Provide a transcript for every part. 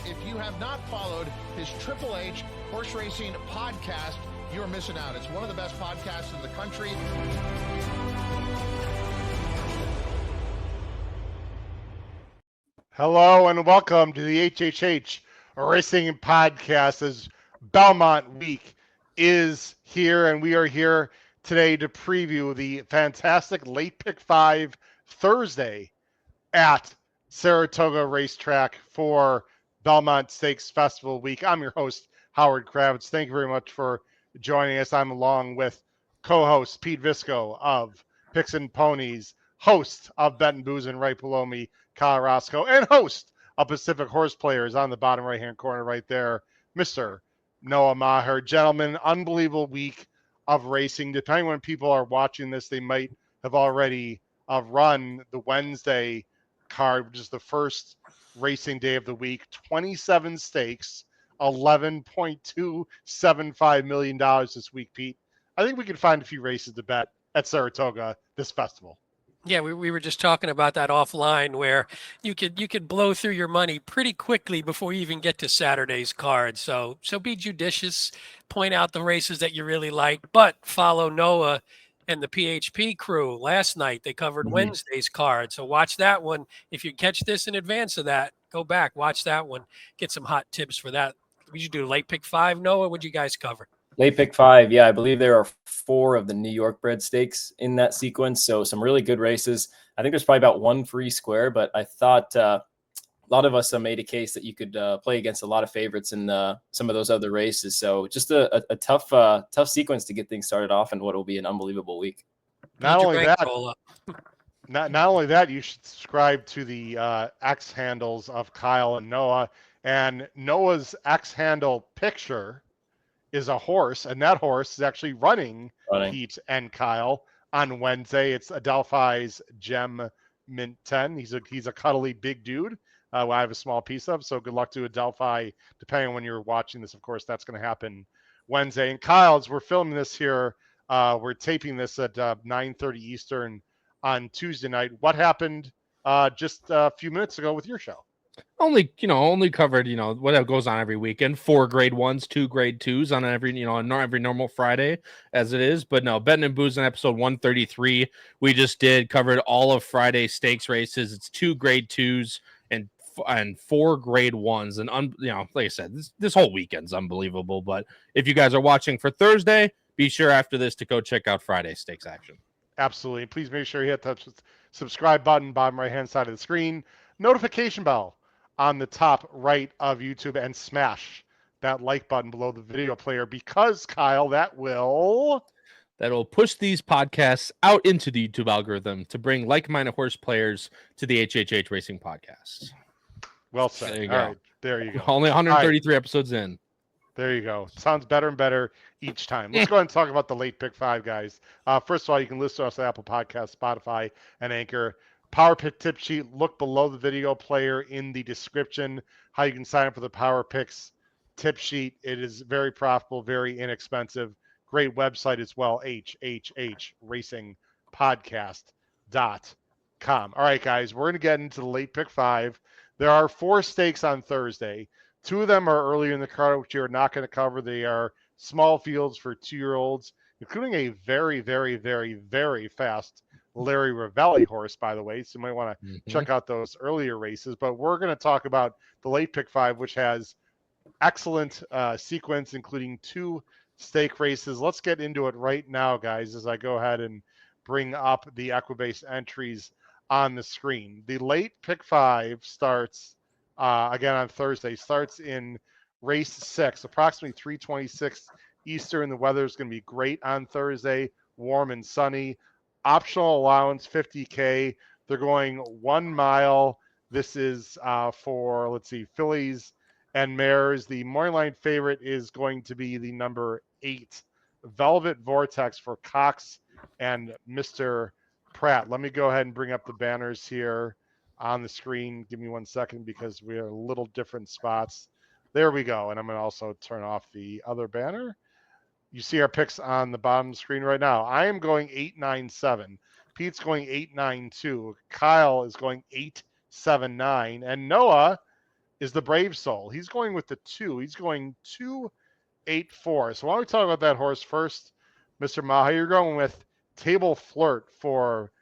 If you have not followed his Triple H Horse Racing podcast, you're missing out. It's one of the best podcasts in the country. Hello and welcome to the HHH Racing Podcast. As Belmont Week is here, and we are here today to preview the fantastic Late Pick 5 Thursday at Saratoga Racetrack for Belmont Stakes Festival Week. I'm your host, Howard Kravitz. Thank you very much for joining us. I'm along with co-host Pete Visco of Picks and Ponies, host of Bet and Booze, and right below me, Kyle Roscoe, and host of Pacific Horse Players on the bottom right-hand corner right there, Mr. Noah Maher. Gentlemen, unbelievable week of racing. Depending when people are watching this, they might have already run the Wednesday card, which is the first racing day of the week. 27 stakes, $11.275 million this week, Pete. I think we can find a few races to bet at Saratoga this festival. Yeah, we were just talking about that offline, where you could blow through your money pretty quickly before you even get to Saturday's card. So be judicious, point out the races that you really like, but follow Noah and the PHP crew. Last night they covered Wednesday's card, so watch that one. If you catch this in advance of that, go back, watch that one, get some hot tips for that. Would you do Late Pick 5, Noah? What'd you guys cover? Late Pick 5, yeah, I believe there are 4 of the New York bred stakes in that sequence, so some really good races. I think there's probably about one free square, but I thought a lot of us made a case that you could play against a lot of favorites in some of those other races. So just a tough sequence to get things started off in what will be an unbelievable week. Not only that, you should subscribe to the X handles of Kyle and Noah, and Noah's X handle picture is a horse, and that horse is actually running. Pete and Kyle on Wednesday. It's Adelphi's Gem Mint 10. He's a cuddly big dude. I have a small piece of, so good luck to Adelphi. Depending on when you're watching this, of course, that's going to happen Wednesday. And Kyle, as we're filming this here, we're taping this at 9:30 Eastern on Tuesday night. What happened just a few minutes ago with your show? Only covered, what goes on every weekend. 4 grade 1s, 2 grade 2s on every normal Friday as it is. But no, Betting and Booze in episode 133, we just covered all of Friday stakes races. It's 2 grade 2s and 4 grade 1s. And, like I said, this whole weekend's unbelievable. But if you guys are watching for Thursday, be sure after this to go check out Friday stakes action. Absolutely. Please make sure you hit the subscribe button, bottom right-hand side of the screen, notification bell on the top right of YouTube, and smash that like button below the video player, because Kyle, that will push these podcasts out into the YouTube algorithm to bring like-minded horse players to the HHH Racing Podcast. Well said. There you All go. right, there you go. Only 133 episodes in. There you go. Sounds better and better each time. Let's go ahead and talk about the Late Pick 5, guys. First of all, you can listen to us on Apple Podcasts, Spotify, and Anchor. Power Pick tip sheet, look below the video player in the description, how you can sign up for the Power Picks tip sheet. It is very profitable, very inexpensive. Great website as well, hhhracingpodcast.com. All right, guys, we're going to get into the Late Pick 5. There are 4 stakes on Thursday. 2 of them are earlier in the card, which you're not going to cover. They are small fields for 2-year-olds, including a very, very, very, very fast Larry Ravelli horse, by the way. So you might want to check out those earlier races. But we're going to talk about the Late Pick 5, which has excellent sequence, including 2 stake races. Let's get into it right now, guys, as I go ahead and bring up the Equibase entries on the screen. The Late Pick 5 starts again on Thursday, starts in race 6, approximately 3:26 Eastern. The weather is going to be great on Thursday, warm and sunny. Optional allowance, $50K. They're going 1 mile. This is for, fillies and mares. The morning line favorite is going to be the number 8, Velvet Vortex, for Cox and Mr. Pratt. Let me go ahead and bring up the banners here on the screen. Give me 1 second, because we are a little different spots. There we go. And I'm going to also turn off the other banner. You see our picks on the bottom of the screen right now. I am going 897. Pete's going 892. Kyle is going 879. And Noah, is the Brave Soul. He's going with the 2. He's going 2-8-4. So why don't we talk about that horse first, Mr. Maha? You're going with Table Flirt for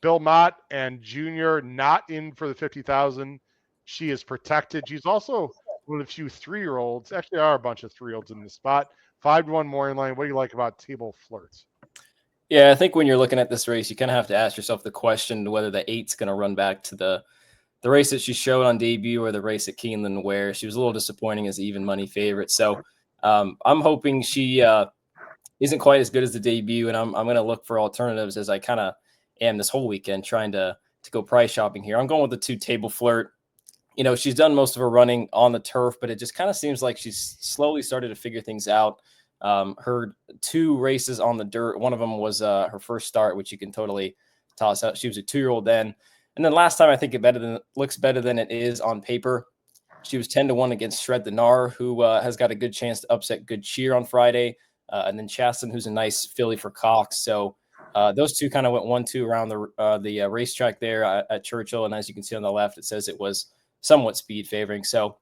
Belmont and Junior, not in for the 50,000. She is protected. She's also one of the few 3-year-olds. Actually, there are a bunch of 3-year-olds in the spot. 5-1 morning line. What do you like about Table Flirt? Yeah, I think when you're looking at this race, you kind of have to ask yourself the question whether the 8's going to run back to the race that she showed on debut or the race at Keeneland, where she was a little disappointing as an even money favorite. So I'm hoping she isn't quite as good as the debut, and I'm going to look for alternatives as I kind of am this whole weekend trying to go price shopping here. I'm going with the 2 Table Flirt. You know, she's done most of her running on the turf, but it just kind of seems like she's slowly started to figure things out. Her 2 races on the dirt, one of them was her first start, which you can totally toss out. She was a 2-year-old then. And then last time, I think it looks better than it is on paper. She was 10-1 against Shred the Gnar, who has got a good chance to upset Good Cheer on Friday. And then Chasten, who's a nice filly for Cox. So those 2 kind of went 1-2 around the racetrack there at Churchill. And as you can see on the left, it says it was somewhat speed favoring. So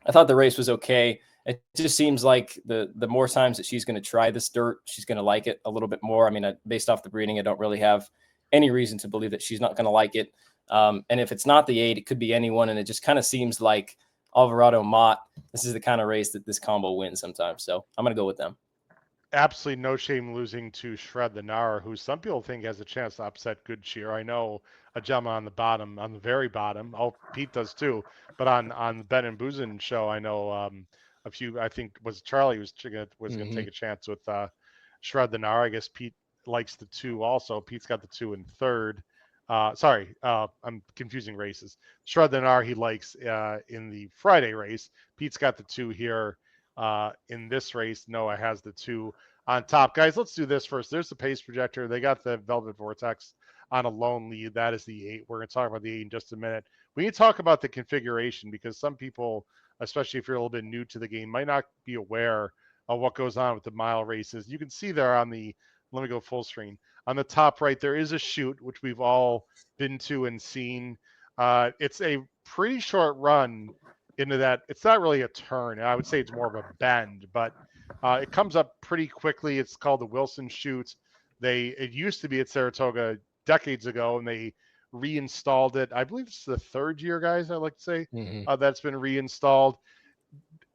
I thought the race was okay. It just seems like the more times that she's going to try this dirt, she's going to like it a little bit more. I mean, based off the breeding, I don't really have any reason to believe that she's not going to like it. And if it's not the 8, it could be anyone. And it just kind of seems like Alvarado Mott, this is the kind of race that this combo wins sometimes. So I'm going to go with them. Absolutely no shame losing to Shred the Gnar, who some people think has a chance to upset Good Cheer. I know a gentleman on the bottom, on the very bottom. Oh, Pete does too. But on the Ben and Boozin show, I know a few. I think was Charlie was going to take a chance with Shred the Gnar. I guess Pete likes the 2 also. Pete's got the 2 in third. Sorry, I'm confusing races. Shred the Gnar he likes in the Friday race. Pete's got the 2 here. In this race, Noah has the 2 on top. Guys, let's do this first. There's the pace projector. They got the Velvet Vortex on a lone lead. That is the 8. We're going to talk about the 8 in just a minute. We need to talk about the configuration because some people, especially if you're a little bit new to the game, might not be aware of what goes on with the mile races. You can see there on the, let me go full screen. On the top right, there is a chute, which we've all been to and seen. It's a pretty short run into that. It's not really a turn. I would say it's more of a bend, but it comes up pretty quickly. It's called the Wilson chute. It used to be at Saratoga decades ago, and they reinstalled it. I believe it's the 3rd year, guys, I'd like to say, that's been reinstalled.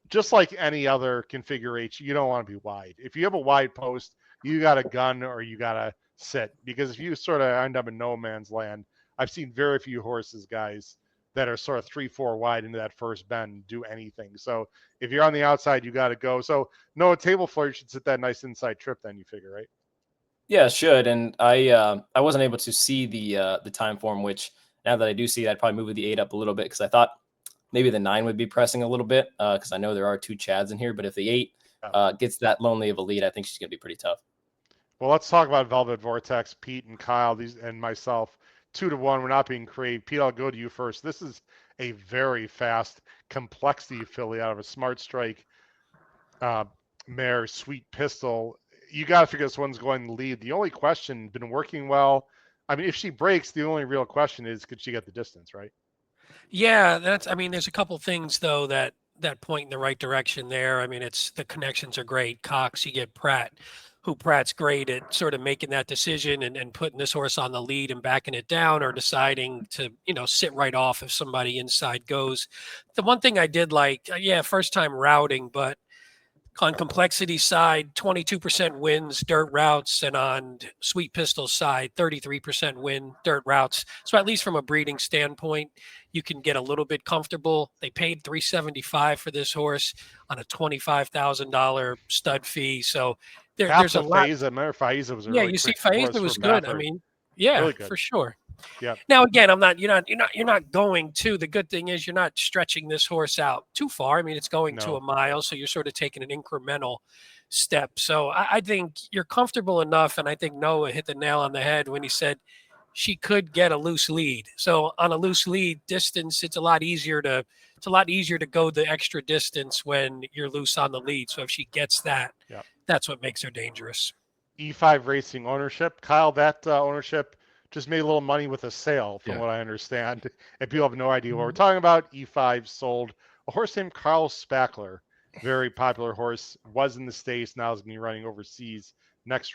Just like any other configuration, you don't want to be wide. If you have a wide post, you got a gun or you got to sit, because if you sort of end up in no man's land, I've seen very few horses, guys, that are sort of 3-4 wide into that first bend do anything. So if you're on the outside, you got to go. So no, a Table Flirt should sit that nice inside trip then, you figure, right? Yeah, it should. And I wasn't able to see the time form, which now that I do see it, I'd probably move the 8 up a little bit because I thought maybe the 9 would be pressing a little bit because I know there are 2 Chads in here. But if the 8 gets that lonely of a lead, I think she's going to be pretty tough. Well, let's talk about Velvet Vortex. Pete and Kyle, and myself, 2-1. We're not being creative. Pete, I'll go to you first. This is a very fast complexity filly out of a Smart Strike mare, Sweet Pistol. You got to figure this one's going to lead. The only question, been working well. I mean, if she breaks, the only real question is, could she get the distance, right? Yeah, there's a couple things though that point in the right direction there. I mean, it's the connections are great. Cox, you get Pratt's great at sort of making that decision and putting this horse on the lead and backing it down or deciding to, sit right off if somebody inside goes. The one thing I did like, first time routing, but on complexity side, 22% wins dirt routes, and on Sweet Pistol side, 33% win dirt routes. So at least from a breeding standpoint, you can get a little bit comfortable. They paid $375 for this horse on a $25,000 stud fee. So there's a lot. Faiza was a Yeah, really you see, quick horse Faiza was for good. Baffert. I mean, yeah, Really good. for sure. Yeah. Now again, you're not going to. The good thing is you're not stretching this horse out too far. I mean, it's going to a mile, so you're sort of taking an incremental step. So I think you're comfortable enough, and I think Noah hit the nail on the head when he said she could get a loose lead. So on a loose lead distance, it's a lot easier to go the extra distance when you're loose on the lead. So if she gets that, that's what makes her dangerous. E5 Racing ownership, Kyle. That ownership just made a little money with a sale, from what I understand. And people have no idea what we're talking about. E5 sold a horse named Carl Spackler, very popular horse, was in the States, now is going to be running overseas. Next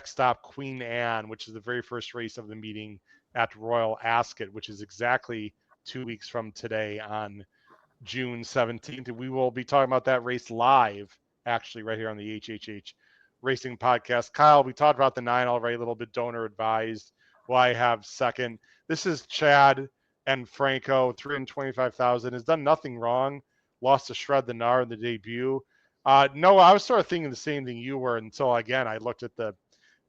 stop, Queen Anne, which is the very first race of the meeting at Royal Ascot, which is exactly 2 weeks from today on June 17th. And we will be talking about that race live, actually, right here on the HHH Racing Podcast. Kyle, we talked about the 9 already, a little bit donor advised. Well, I have second. This is Chad and Franco, 325,000. Has done nothing wrong. Lost to Shred the Gnar in the debut. No, I was sort of thinking the same thing you were until, again, I looked at the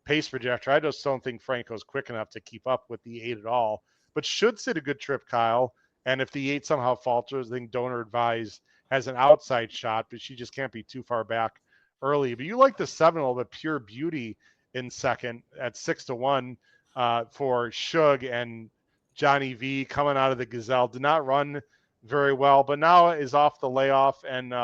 pace projector. I just don't think Franco's quick enough to keep up with the 8 at all, but should sit a good trip, Kyle. And if the 8 somehow falters, I think donor advised has an outside shot, but she just can't be too far back early. But you like the 7, a little bit, Pure Beauty in second at 6-1 for Shug and Johnny V coming out of the Gazelle. Did not run very well, but now is off the layoff, and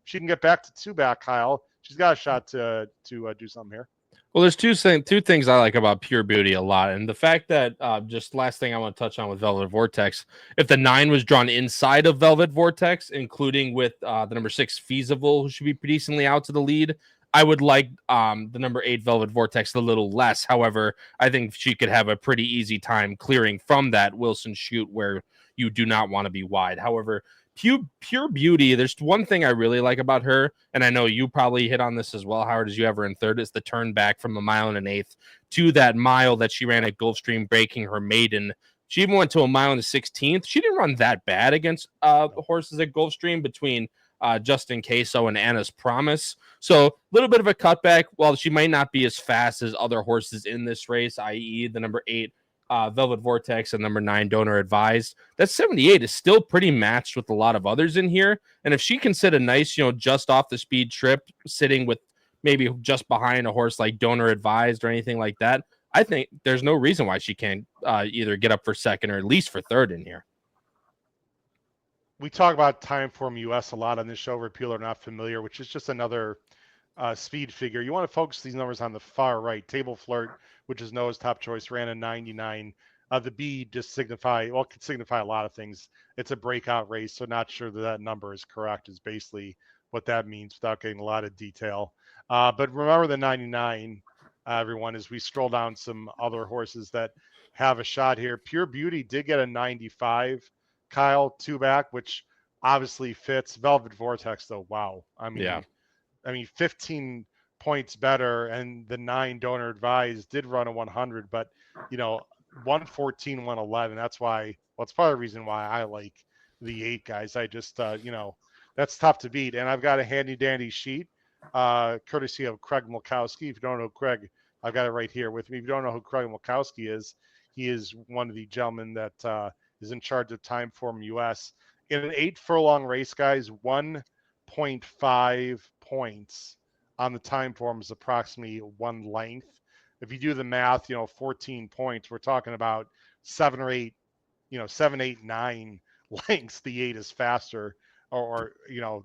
she can get back to 2 back, Kyle. She's got a shot to do something here. Well, there's two things I like about Pure Beauty a lot, and the fact that just last thing I want to touch on with Velvet Vortex, if the 9 was drawn inside of Velvet Vortex, including with the number 6 Feasible, who should be pretty decently out to the lead, I would like the number 8 Velvet Vortex a little less. However, I think she could have a pretty easy time clearing from that Wilson chute where you do not want to be wide. However, Pure Beauty, there's one thing I really like about her, and I know you probably hit on this as well, Howard, as you ever in third, is the turn back from a 1 1/8 to that mile that she ran at Gulfstream, breaking her maiden. She even went to a 1 16th. She didn't run that bad against horses at Gulfstream between Justin Queso and Anna's Promise. So a little bit of a cutback. While she might not be as fast as other horses in this race, i.e. the number 8 Velvet Vortex and number 9 Donor Advised, that 78 is still pretty matched with a lot of others in here. And if she can sit a nice, just off the speed trip, sitting with maybe just behind a horse like Donor Advised or anything like that, I think there's no reason why she can't either get up for second or at least for third in here. We talk about Timeform US a lot on this show where people are not familiar, which is just another speed figure. You want to focus these numbers on the far right. Table Flirt, which is Noah's top choice, ran a 99. The B just could signify a lot of things. It's a breakout race, so not sure that number is correct is basically what that means without getting a lot of detail. But remember the 99, everyone, as we scroll down some other horses that have a shot here. Pure Beauty did get a 95, Kyle, 2 back, which obviously fits. Velvet Vortex, though, wow. I mean, 15 points better, and the 9 Donor Advised did run a 100, but 114, 111. That's why. Well, it's part of the reason why I like the 8 guys. I just that's tough to beat. And I've got a handy dandy sheet, courtesy of Craig Mulkowski. If you don't know Craig, I've got it right here with me. If you don't know who Craig Mulkowski is, he is one of the gentlemen that is in charge of Timeform US. In an 8 furlong race, guys, 1.5 points on the Timeform is approximately 1 length. If you do the math, 14 points, we're talking about 7 or 8, 7, 8, 9 lengths. The 8 is faster or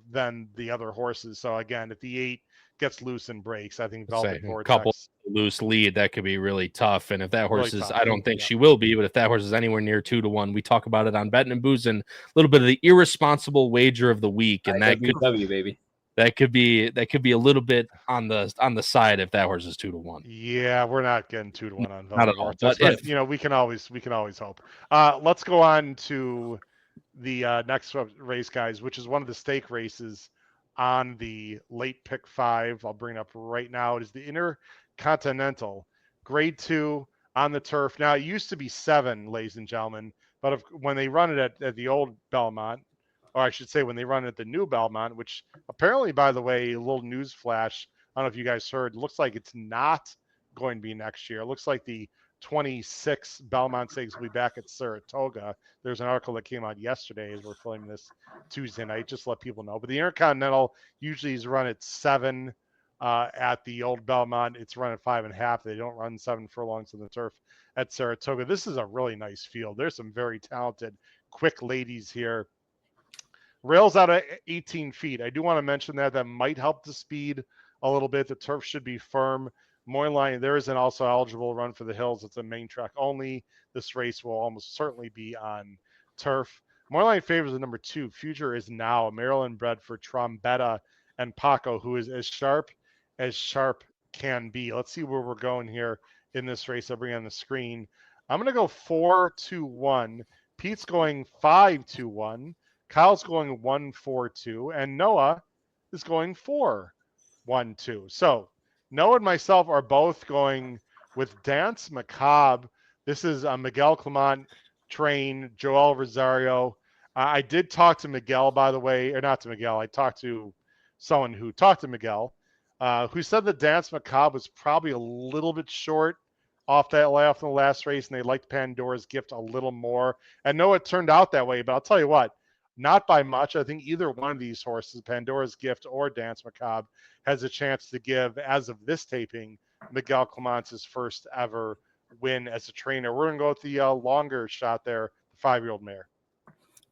than the other horses. So again, if the 8 gets loose and breaks, I think Velvet Vortex, a couple loose lead, that could be really tough. And if that horse really is, tough. I don't think she will be, but if that horse is anywhere near 2-1, we talk about it on Betting and Booze and a little bit of the irresponsible wager of the week. And that could baby. That could be a little bit on the side if that horse is 2-1. Yeah, we're not getting 2-1 on Not at Velvet all. Vortex, But but we can always hope. Let's go on to the next race, guys, which is one of the stake races on the late pick 5. I'll bring it up right now. It is the Intercontinental Grade 2 on the turf. Now, it used to be 7, ladies and gentlemen, but when they run it at the old Belmont, or I should say when they run it at the new Belmont, which apparently, by the way, a little news flash, I don't know if you guys heard, looks like it's not going to be next year. It looks like the 26 Belmont Stakes will be back at Saratoga. There's an article that came out yesterday as we're filming this Tuesday night, just to let people know. But the Intercontinental usually is run at 7 at the old Belmont. It's run at 5.5. They don't run 7 furlongs on the turf at Saratoga. This is a really nice field. There's some very talented, quick ladies here. Rails out at 18 feet. I do want to mention that might help the speed a little bit. The turf should be firm. Moyline, there is an also eligible run for the hills. It's a main track only. This race will almost certainly be on turf. Moreline favors the number 2. Future is Now, a Maryland bred for Trombetta and Paco, who is as sharp can be. Let's see where we're going here in this race. I'll bring on the screen. I'm going to go 4-2-1. Pete's going 5-2-1. Kyle's going 1-4-2. And Noah is going 4-1-2. So Noah and myself are both going with Dance Macabre. This is Miguel Clement train, Joel Rosario. I did talk to Miguel, by the way, or not to Miguel. I talked to someone who talked to Miguel, who said that Dance Macabre was probably a little bit short off that layoff in the last race, and they liked Pandora's Gift a little more. And no, it turned out that way, but I'll tell you what, not by much. I think either one of these horses, Pandora's Gift or Dance Macabre, has a chance to give, as of this taping, Miguel Clement's first ever win as a trainer. We're going to go with the longer shot there, the 5-year-old mare.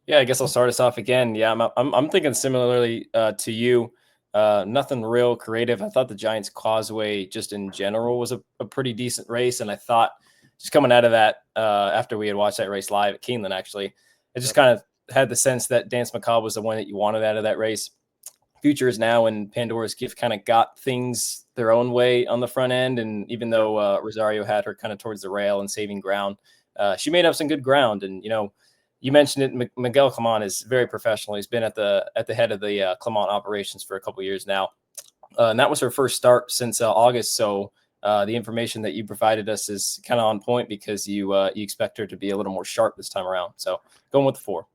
Yeah, I guess I'll start us off again. Yeah, I'm thinking similarly to you. Nothing real creative. I thought the Giants Causeway just in general was a pretty decent race. And I thought just coming out of that, after we had watched that race live at Keeneland, actually, I just kind of had the sense that Dance Macabre was the one that you wanted out of that race. Future is Now and Pandora's Gift kind of got things their own way on the front end. And even though Rosario had her kind of towards the rail and saving ground, she made up some good ground. And, you mentioned it, Miguel Clement is very professional. He's been at the head of the Clement operations for a couple of years now. And that was her first start since August. So the information that you provided us is kind of on point because you expect her to be a little more sharp this time around. So going with the 4.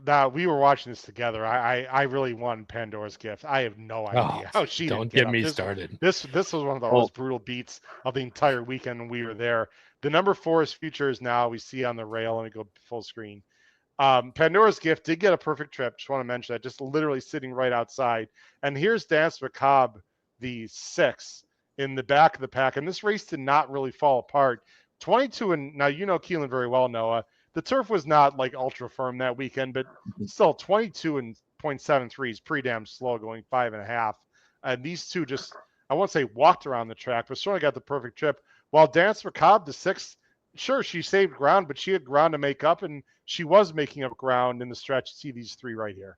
Now, we were watching this together. I really won Pandora's Gift. I have no idea how she don't didn't get me this, started. This was one of the most brutal beats of the entire weekend when we were there. The number 4 is Future is Now. We see on the rail. Let me go full screen. Pandora's Gift did get a perfect trip. Just want to mention that. Just literally sitting right outside. And here's Dance Macabre, the 6 in the back of the pack. And this race did not really fall apart. 22 and now Keeneland very well, Noah. The turf was not like ultra firm that weekend, but still 22 and 0.73 is pretty damn slow, going 5.5. And these two just, I won't say walked around the track, but certainly got the perfect trip. While Dance Macabre, the 6, sure, she saved ground, but she had ground to make up, and she was making up ground in the stretch. See these 3 right here.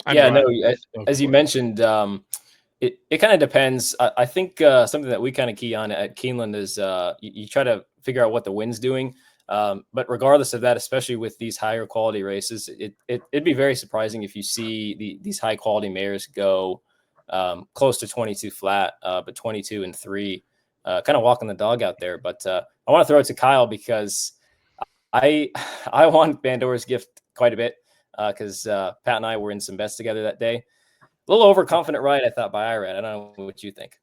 As you mentioned, it kind of depends. I think something that we kind of key on at Keeneland is you try to figure out what the wind's doing. But regardless of that, especially with these higher quality races, it'd be very surprising if you see these high quality mares go close to 22 flat, but 22 and 3, kind of walking the dog out there. But I want to throw it to Kyle because I want Pandora's Gift quite a bit because Pat and I were in some bets together that day. A little overconfident ride, I thought, by Irad. I don't know what you think.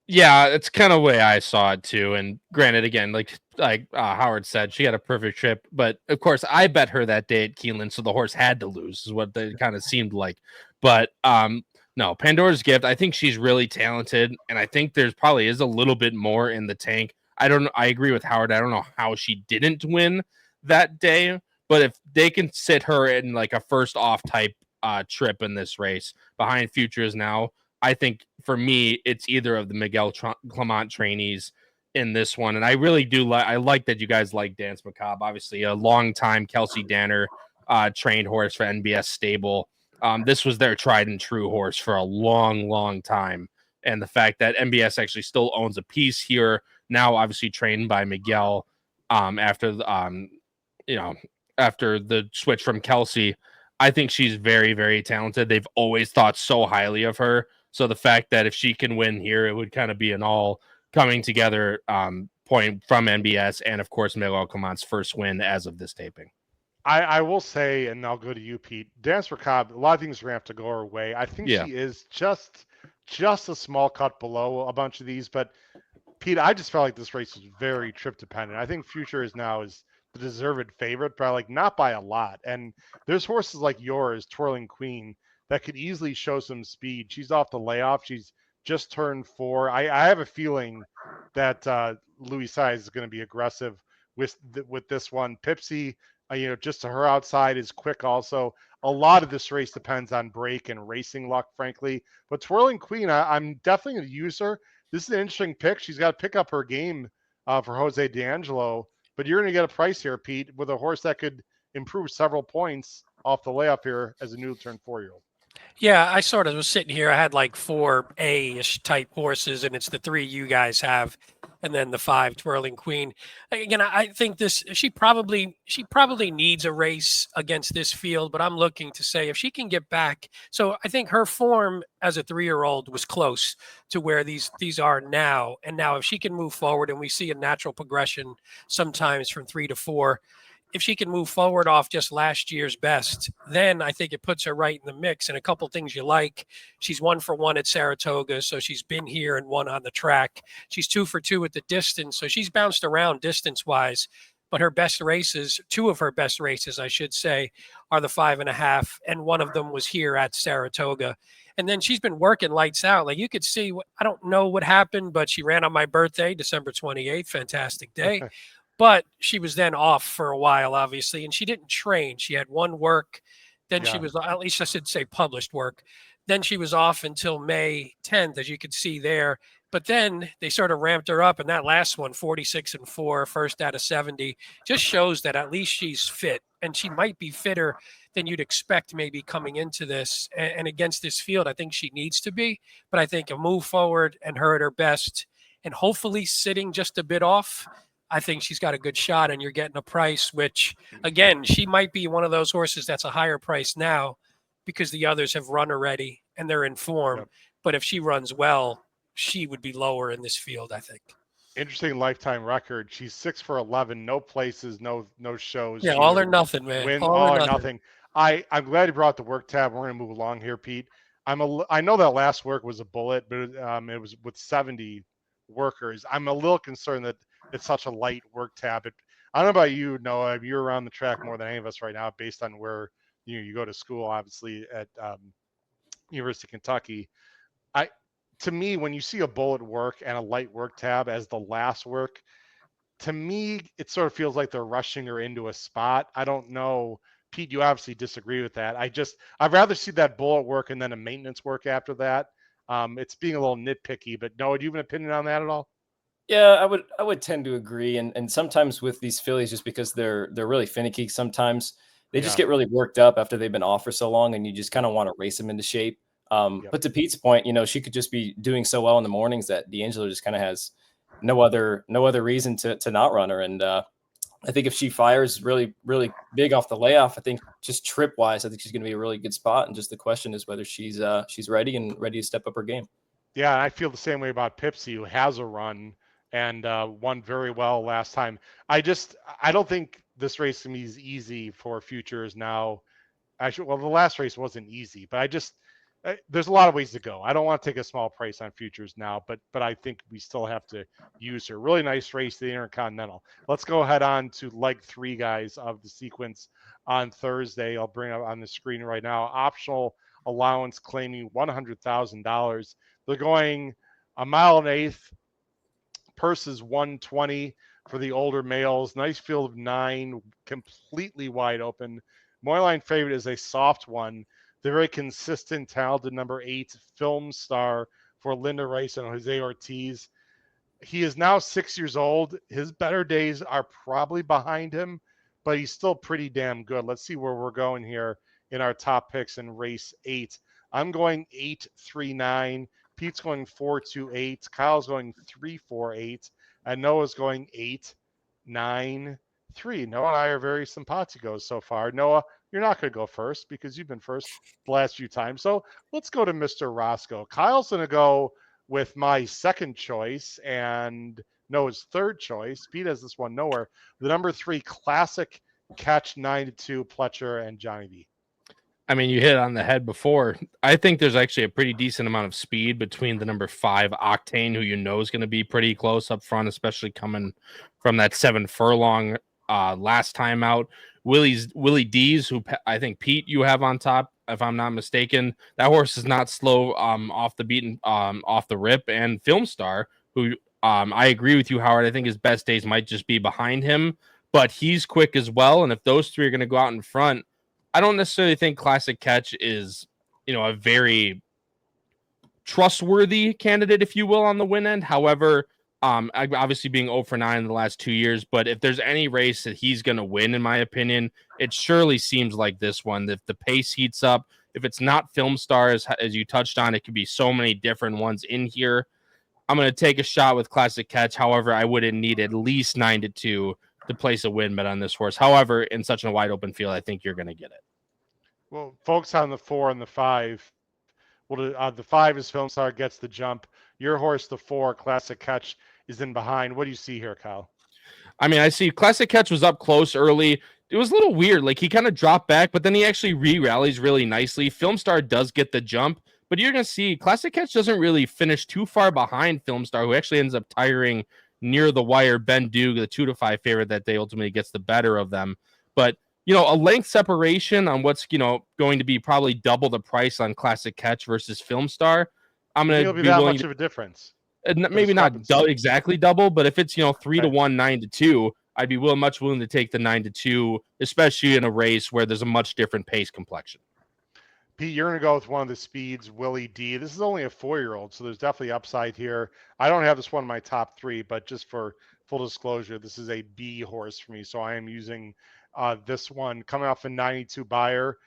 Yeah, it's kind of the way I saw it too. And granted, again, like Howard said, she had a perfect trip. But of course, I bet her that day at Keeneland, so the horse had to lose, is what it kind of seemed like. But no, Pandora's Gift, I think she's really talented, and I think there's probably is a little bit more in the tank. I agree with Howard. I don't know how she didn't win that day, but if they can sit her in like a first off type trip in this race behind Futures Now, I think for me, it's either of the Miguel Clement trainees in this one. And I really do I like that you guys like Dance Macabre, obviously a long time Kelsey Danner trained horse for NBS stable. This was their tried and true horse for a long, long time. And the fact that NBS actually still owns a piece here now, obviously trained by Miguel after the switch from Kelsey, I think she's very, very talented. They've always thought so highly of her. So the fact that if she can win here, it would kind of be an all coming together point from NBS and, of course, Miguel Clement's first win as of this taping. I will say, and I'll go to you, Pete, Dance Macabre, a lot of things are going to have to go her way. I think she is just a small cut below a bunch of these. But, Pete, I just felt like this race was very trip dependent. I think Future is Now is the deserved favorite, but like not by a lot. And there's horses like yours, Twirling Queen, that could easily show some speed. She's off the layoff. She's just turned 4. I have a feeling that Louis Size is going to be aggressive with this one. Pipsy, just to her outside is quick also. A lot of this race depends on break and racing luck, frankly. But Twirling Queen, I'm definitely going to use her. This is an interesting pick. She's got to pick up her game for Jose D'Angelo. But you're going to get a price here, Pete, with a horse that could, improved several points off the layup here as a newly turned 4-year-old. Yeah, I sort of was sitting here. I had like 4 A-ish type horses, and it's the 3 you guys have, and then the 5 Twirling Queen. Again, I think she probably needs a race against this field, but I'm looking to say if she can get back. So I think her form as a 3-year-old was close to where these are now, and now if she can move forward, and we see a natural progression sometimes from 3 to 4. If she can move forward off just last year's best, then I think it puts her right in the mix. And a couple things you like, she's 1 for 1 at Saratoga, so she's been here and won on the track. She's 2 for 2 at the distance, so she's bounced around distance-wise. But her best races, 2 of her best races, I should say, are the 5.5, and one of them was here at Saratoga. And then she's been working lights out. Like you could see, I don't know what happened, but she ran on my birthday, December 28th, fantastic day. But she was then off for a while, obviously, and she didn't train. She had one work. Then she was, at least I should say published work. Then she was off until May 10th, as you could see there. But then they sort of ramped her up. And that last one, 46-4, first out of 70, just shows that at least she's fit. And she might be fitter than you'd expect maybe coming into this. And against this field, I think she needs to be. But I think a move forward and her at her best and hopefully sitting just a bit off, I think she's got a good shot, and you're getting a price, which, again, she might be one of those horses that's a higher price now because the others have run already and they're in form. Yep. But if she runs well, she would be lower in this field, I think. Interesting lifetime record. She's 6 for 11, no places, no shows. Yeah, all or nothing, man. All or nothing. I'm glad you brought the work tab. We're going to move along here, Pete. I know that last work was a bullet, but it was with 70 workers. I'm a little concerned that it's such a light work tab. I don't know about you, Noah. You're around the track more than any of us right now, based on where you go to school, obviously at University of Kentucky. To me, when you see a bullet work and a light work tab as the last work, to me it sort of feels like they're rushing her into a spot. I don't know, Pete. You obviously disagree with that. I'd rather see that bullet work and then a maintenance work after that. It's being a little nitpicky, but Noah, do you have an opinion on that at all? Yeah, I would tend to agree, and sometimes with these fillies, just because they're really finicky, sometimes they just get really worked up after they've been off for so long, and you just kind of want to race them into shape. But to Pete's point, she could just be doing so well in the mornings that D'Angelo just kind of has no other reason to not run her. And I think if she fires really, really big off the layoff, I think just trip wise, I think she's going to be a really good spot. And just the question is whether she's ready to step up her game. Yeah, I feel the same way about Pipsy, who has a run and won very well last time. I don't think this race to me is easy for futures now. Well, the last race wasn't easy, but there's a lot of ways to go. I don't want to take a small price on futures now, but I think we still have to use her. Really nice race, the Intercontinental. Let's go ahead on to leg 3, guys, of the sequence on Thursday. I'll bring it up on the screen right now. Optional allowance claiming $100,000. They're going a mile and 1/8. Purse is 120 for the older males. Nice field of 9, completely wide open. Moyline favorite is a soft one. The very consistent, talented number 8 film star for Linda Rice and Jose Ortiz. He is now 6 years old. His better days are probably behind him, but he's still pretty damn good. Let's see where we're going here in our top picks in race 8. I'm going 8-3-9. Pete's going 4-2-8. Kyle's going 3-4-8. And Noah's going 8-9-3. Noah and I are very simpaticos so far. Noah, you're not going to go first because you've been first the last few times. So let's go to Mr. Roscoe. Kyle's going to go with my second choice and Noah's third choice. Pete has this one nowhere. The number 3 classic catch 9-2 Pletcher and Johnny V. I mean, you hit it on the head before. I think there's actually a pretty decent amount of speed between the number 5 Octane, who is going to be pretty close up front, especially coming from that 7 furlong last time out. Willie D's, who I think Pete you have on top, if I'm not mistaken. That horse is not slow off the rip. And Film Star, who I agree with you, Howard. I think his best days might just be behind him, but he's quick as well. And if those 3 are going to go out in front, I don't necessarily think Classic Catch is, a very trustworthy candidate, if you will, on the win end. However, Obviously being 0 for 9 in the last 2 years, but if there's any race that he's going to win, in my opinion, it surely seems like this one. If the pace heats up, if it's not Film Stars, as you touched on, it could be so many different ones in here. I'm going to take a shot with Classic Catch. However, I wouldn't need at least 9-2 to place a win bet on this horse. However, in such a wide open field, I think you're going to get it. Well, folks on the 4 and the 5. Well, the 5 is Film Star, gets the jump. Your horse, the 4, Classic Catch, is in behind. What do you see here, Kyle? I mean, I see Classic Catch was up close early. It was a little weird. Like, he kind of dropped back, but then he actually re-rallies really nicely. Film Star does get the jump, but you're going to see Classic Catch doesn't really finish too far behind Film Star, who actually ends up tiring near the wire. Ben Duke, the 2-5 favorite, that they ultimately gets the better of them. But, a length separation on what's, going to be probably double the price on Classic Catch versus Film Star. I'm going to be that willing much of a difference. Maybe not exactly double, but if it's 3 to 1, 9-2, I'd be much willing to take the 9-2, especially in a race where there's a much different pace complexion. Pete, you're going to go with one of the speeds, Willie D. This is only a 4-year-old, so there's definitely upside here. I don't have this one in my top 3, but just for full disclosure, this is a B horse for me, so I am using this one coming off a 92 buyer.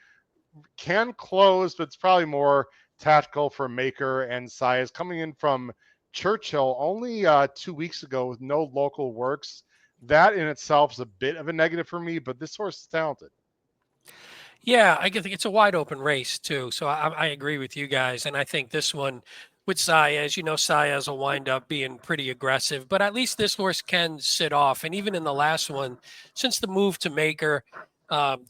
Can close, but it's probably more tactical for Maker and Size. Coming in from Churchill only 2 weeks ago with no local works. That in itself is a bit of a negative for me, but this horse is talented. Yeah, I think it's a wide open race too. So I agree with you guys. And I think this one with Saez, Saez will wind up being pretty aggressive, but at least this horse can sit off. And even in the last one, since the move to Maker,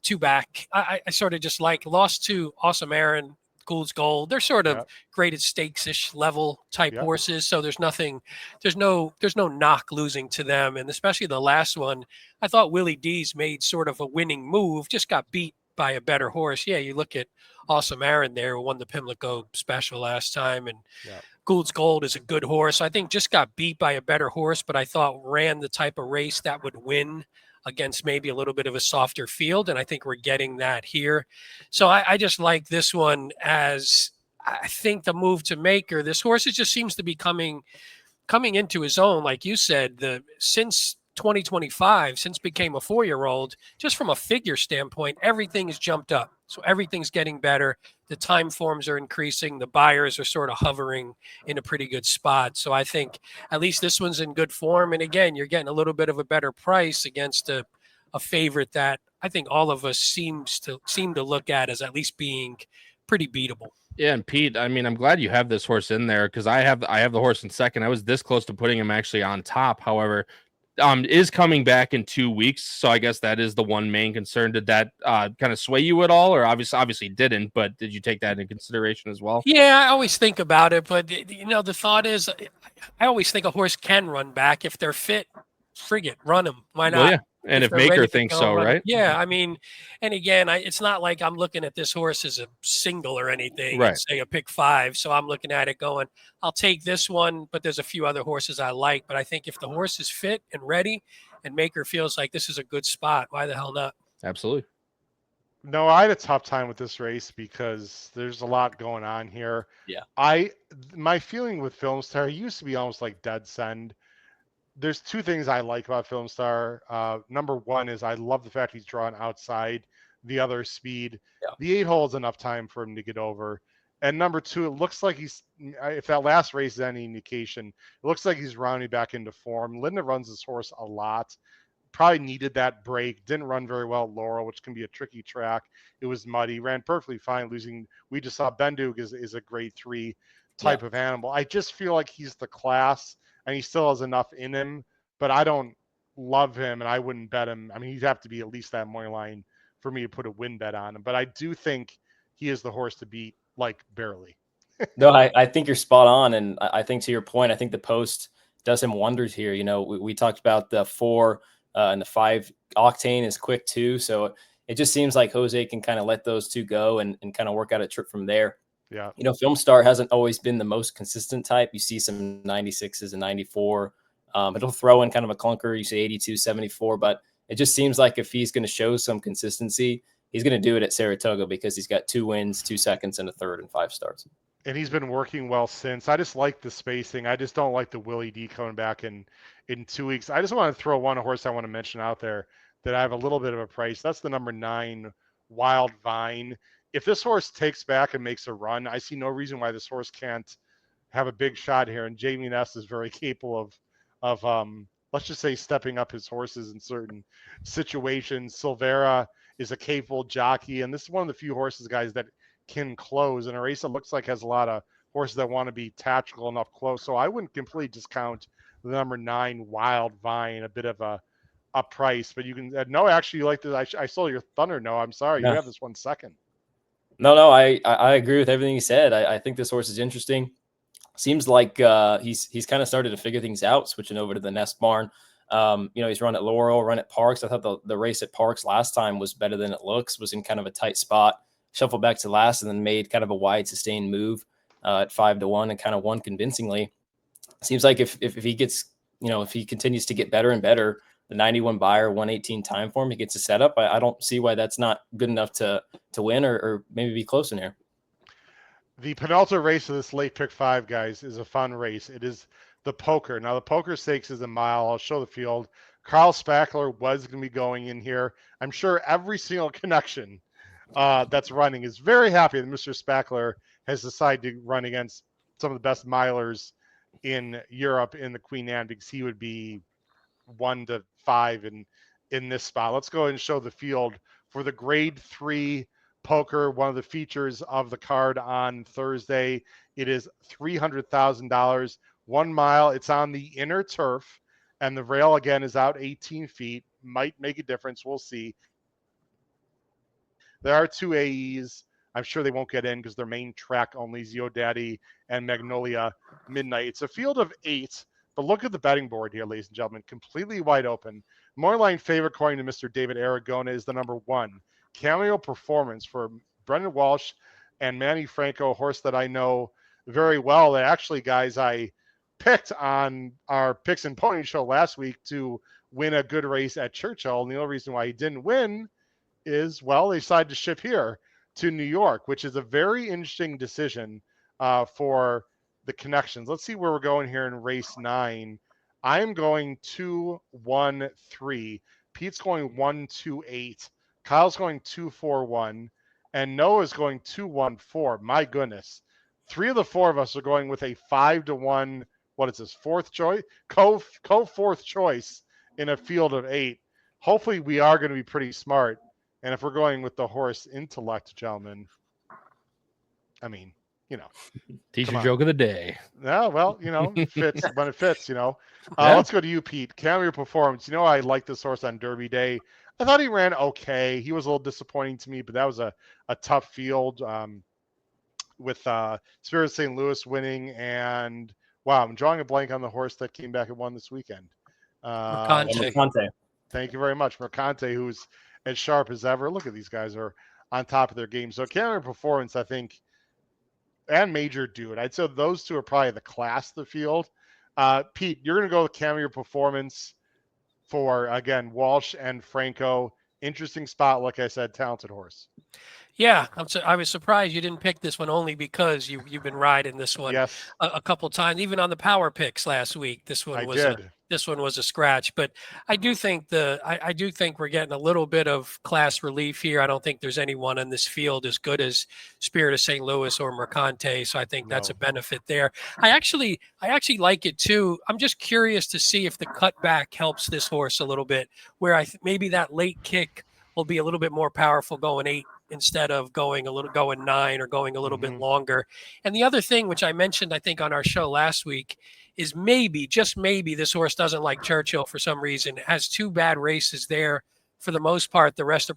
2 back, I sort of just lost to Awesome Aaron, Gould's Gold. They're sort of graded stakes-ish level type horses. So there's no knock losing to them. And especially the last one, I thought Willie D's made sort of a winning move, just got beat by a better horse. Yeah, you look at Awesome Aaron there, who won the Pimlico Special last time, and Gould's Gold is a good horse. I think just got beat by a better horse, but I thought ran the type of race that would win against maybe a little bit of a softer field, and I think we're getting that here. So I just like this one. As I think the move to Maker, this horse just seems to be coming into his own, like you said, since 2025, since became a 4-year-old, just from a figure standpoint, everything has jumped up. So everything's getting better. The time forms are increasing. The buyers are sort of hovering in a pretty good spot. So I think at least this one's in good form. And again, you're getting a little bit of a better price against a favorite that I think all of us seem to look at as at least being pretty beatable. Yeah, and Pete, I mean, I'm glad you have this horse in there because I have the horse in second. I was this close to putting him actually on top. However, is coming back in 2 weeks, so I guess that is the one main concern. Did that kind of sway you at all, or obviously didn't? But did you take that into consideration as well? Yeah, I always think about it, but the thought is, I always think a horse can run back if they're fit. Frigate, run them. Why not? Well, yeah. And if Maker thinks so, right? Yeah, I mean, and again, it's not like I'm looking at this horse as a single or anything, right? Say a pick 5. So I'm looking at it going, I'll take this one, but there's a few other horses I like. But I think if the horse is fit and ready and Maker feels like this is a good spot, why the hell not? Absolutely. No, I had a tough time with this race because there's a lot going on here. Yeah. My feeling with Film Star used to be almost like dead send. There's 2 things I like about Film Star. Number 1 is I love the fact he's drawn outside the other speed. Yeah. The 8 hole is enough time for him to get over. And number 2, it looks like if that last race is any indication, it looks like he's rounding back into form. Linda runs this horse a lot. Probably needed that break. Didn't run very well at Laurel, which can be a tricky track. It was muddy. Ran perfectly fine losing. We just saw Bendug is a grade 3 type of animal. I just feel like he's the class. And he still has enough in him, but I don't love him, and I wouldn't bet him. I mean, he'd have to be at least that money line for me to put a win bet on him. But I do think he is the horse to beat, like barely. No, I think you're spot on, and I think to your point, I think the post does him wonders here. We talked about the 4 and the 5 octane is quick too, so it just seems like Jose can kind of let those 2 go and kind of work out a trip from there. Yeah. Film Star hasn't always been the most consistent type. You see some 96s and 94. It'll throw in kind of a clunker. You say 82, 74, but it just seems like if he's going to show some consistency, he's going to do it at Saratoga because he's got 2 wins, 2 seconds, and a 3rd and 5 starts. and he's been working well since. I just like the spacing. I just don't like the Willie D coming back in 2 weeks. I just want to throw one horse I want to mention out there that I have a little bit of a price. That's the number 9 Wild Vine. If this horse takes back and makes a run, I see no reason why this horse can't have a big shot here. And Jamie Ness is very capable of let's just say stepping up his horses in certain situations. Silvera is a capable jockey, and this is one of the few horses, guys, that can close in a race that looks like has a lot of horses that want to be tactical enough close. So I wouldn't completely discount the number 9 Wild Vine, a bit of a price, but you can no, actually you like this. I stole your thunder. No, I'm sorry. No. You have this one second. No, I agree with everything you said. I think this horse is interesting. Seems like he's kind of started to figure things out, switching over to the Nest Barn. He's run at Laurel, run at Parks. I thought the race at Parks last time was better than it looks, was in kind of a tight spot, shuffled back to last, and then made kind of a wide sustained move at 5-1 and kind of won convincingly. Seems like if he gets, if he continues to get better and better, the 91 buyer, 118 time form, he gets a setup. I don't see why that's not good enough to win or maybe be close in here. The penultimate race of this late pick 5, guys, is a fun race. It is the Poker. Now, the Poker Stakes is a mile. I'll show the field. Carl Spackler was going to be going in here. I'm sure every single connection that's running is very happy that Mr. Spackler has decided to run against some of the best milers in Europe in the Queen Anne, because he would be 1 to 5 in this spot. Let's go ahead and show the field for the grade 3 Poker, one of the features of the card on Thursday. It is $300,000, 1 mile. It's on the inner turf, and the rail again is out 18 feet. Might make a difference. We'll see. There are 2 AEs. I'm sure they won't get in because their main track only is Yo Daddy and Magnolia Midnight. It's a field of 8, but look at the betting board here, ladies and gentlemen, completely wide open. Morning favorite, according to Mr. David Aragona, is the number 1 Cameo Performance for Brendan Walsh and Manny Franco, a horse that I know very well. That actually, guys, I picked on our Picks and Pony show last week to win a good race at Churchill. And the only reason why he didn't win is, well, they decided to ship here to New York, which is a very interesting decision for the connections. Let's see where we're going here in race 9. I'm going 2-1-3. Pete's going 1-2-8. Kyle's going 2-4-1, and Noah's going 2-1-4. My goodness. 3 of the 4 of us are going with a 5-1, what is this, 4th choice? Co-4th choice in a field of 8. Hopefully we are going to be pretty smart. And if we're going with the horse intellect, gentlemen, I mean, Teacher joke of the day. No, well, it fits when it fits, Yeah. Let's go to you, Pete. Cameo Performance. I like this horse on Derby Day. I thought he ran okay. He was a little disappointing to me, but that was a tough field with Spirit of St. Louis winning. And, wow, I'm drawing a blank on the horse that came back and won this weekend. Mercante. Thank you very much. Mercante, who's as sharp as ever. Look at these guys are on top of their game. So Cameo Performance, I think, and Major Dude, I'd say those 2 are probably the class of the field. Pete, you're going to go with Cameo Performance for, again, Walsh and Franco. Interesting spot, like I said, talented horse. Yeah, I was surprised you didn't pick this one, only because you've been riding this one a couple times, even on the power picks last week. This one was a scratch, but I do think I do think we're getting a little bit of class relief here. I don't think there's anyone in this field as good as Spirit of St. Louis or Mercante, so I think that's a benefit there. I actually like it too. I'm just curious to see if the cutback helps this horse a little bit, where maybe that late kick will be a little bit more powerful going 8 instead of going 9 or going a little bit longer. And the other thing, which I mentioned, I think, on our show last week, is maybe, just maybe, this horse doesn't like Churchill for some reason. It has 2 bad races there. For the most part, the rest are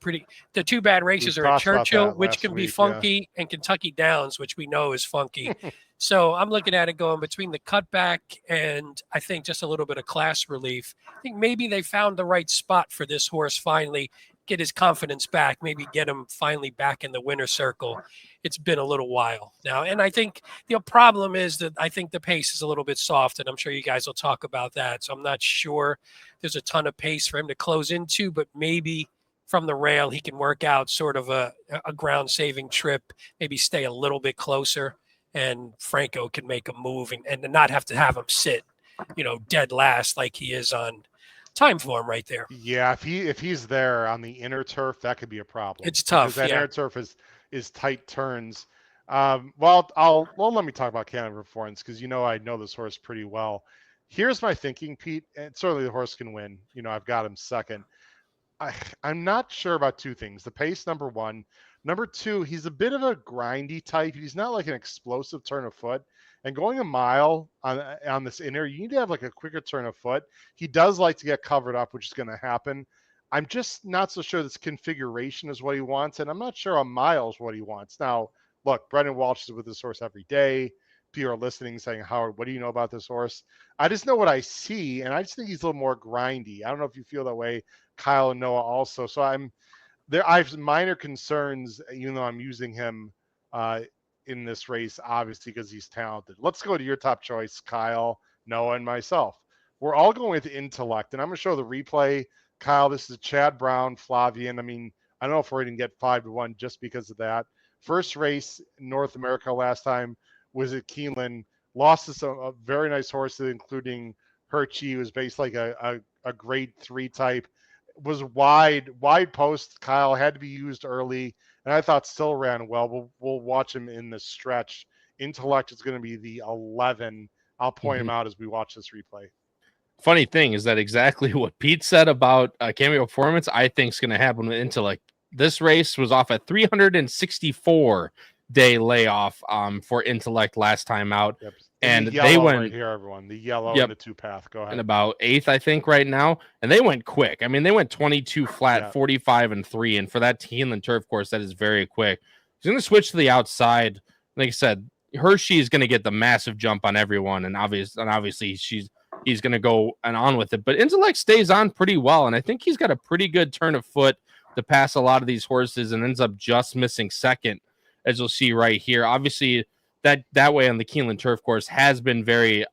the 2 bad races are at Churchill, which can be funky, and Kentucky Downs, which we know is funky. So I'm looking at it going between the cutback and I think just a little bit of class relief. I think maybe they found the right spot for this horse finally. Get his confidence back, maybe get him finally back in the winner's circle. It's been a little while now. And I think the problem is that I think the pace is a little bit soft, and I'm sure you guys will talk about that. So I'm not sure there's a ton of pace for him to close into, but maybe from the rail he can work out sort of a ground-saving trip, maybe stay a little bit closer and Franco can make a move and not have to have him sit, dead last like he is on time form right there. Yeah, if he's there on the inner turf, that could be a problem. It's tough, because that yeah. inner turf is tight turns. Let me talk about Canada Performance because I know this horse pretty well. Here's my thinking, Pete, and certainly the horse can win. I've got him second. I'm not sure about two things. The pace, number one. Number two, he's a bit of a grindy type. He's not like an explosive turn of foot. And going a mile on this inner, you need to have like a quicker turn of foot. He does like to get covered up, which is going to happen. I'm just not so sure this configuration is what he wants, and I'm not sure a mile is what he wants. Now, look, Brendan Walsh is with this horse every day. People are listening, saying, Howard, what do you know about this horse? I just know what I see, and I just think he's a little more grindy. I don't know if you feel that way, Kyle and Noah also. So I have minor concerns, even though I'm using him in this race, obviously, because he's talented. Let's go to your top choice, Kyle, Noah, and myself. We're all going with intellect, and I'm going to show the replay. Kyle, this is Chad Brown, Flavian. I mean, I don't know if we're going to get 5-1 just because of that. First race in North America last time was at Keeneland. Lost to some very nice horses, including Hershey, who was based like a grade 3 type. Was wide post. Kyle had to be used early, and I thought still ran well. We'll watch him in the stretch. Intellect is going to be the 11. I'll point him out as we watch this replay. Funny thing is that exactly what Pete said about Cameo Performance, I think is going to happen with Intellect. This race was off a 364-day layoff for Intellect last time out. Yep. And the they went right here, everyone. The yellow and the 2-path. Go ahead. And about 8th, I think, right now. And they went quick. I mean, they went 22 flat, 45-3. And for that Keeneland turf course, that is very quick. He's going to switch to the outside. Like I said, Hershey is going to get the massive jump on everyone. And obviously he's going to go on with it. But Intellect stays on pretty well. And I think he's got a pretty good turn of foot to pass a lot of these horses and ends up just missing second, as you'll see right here. Obviously, that way on the Keeneland turf course has been very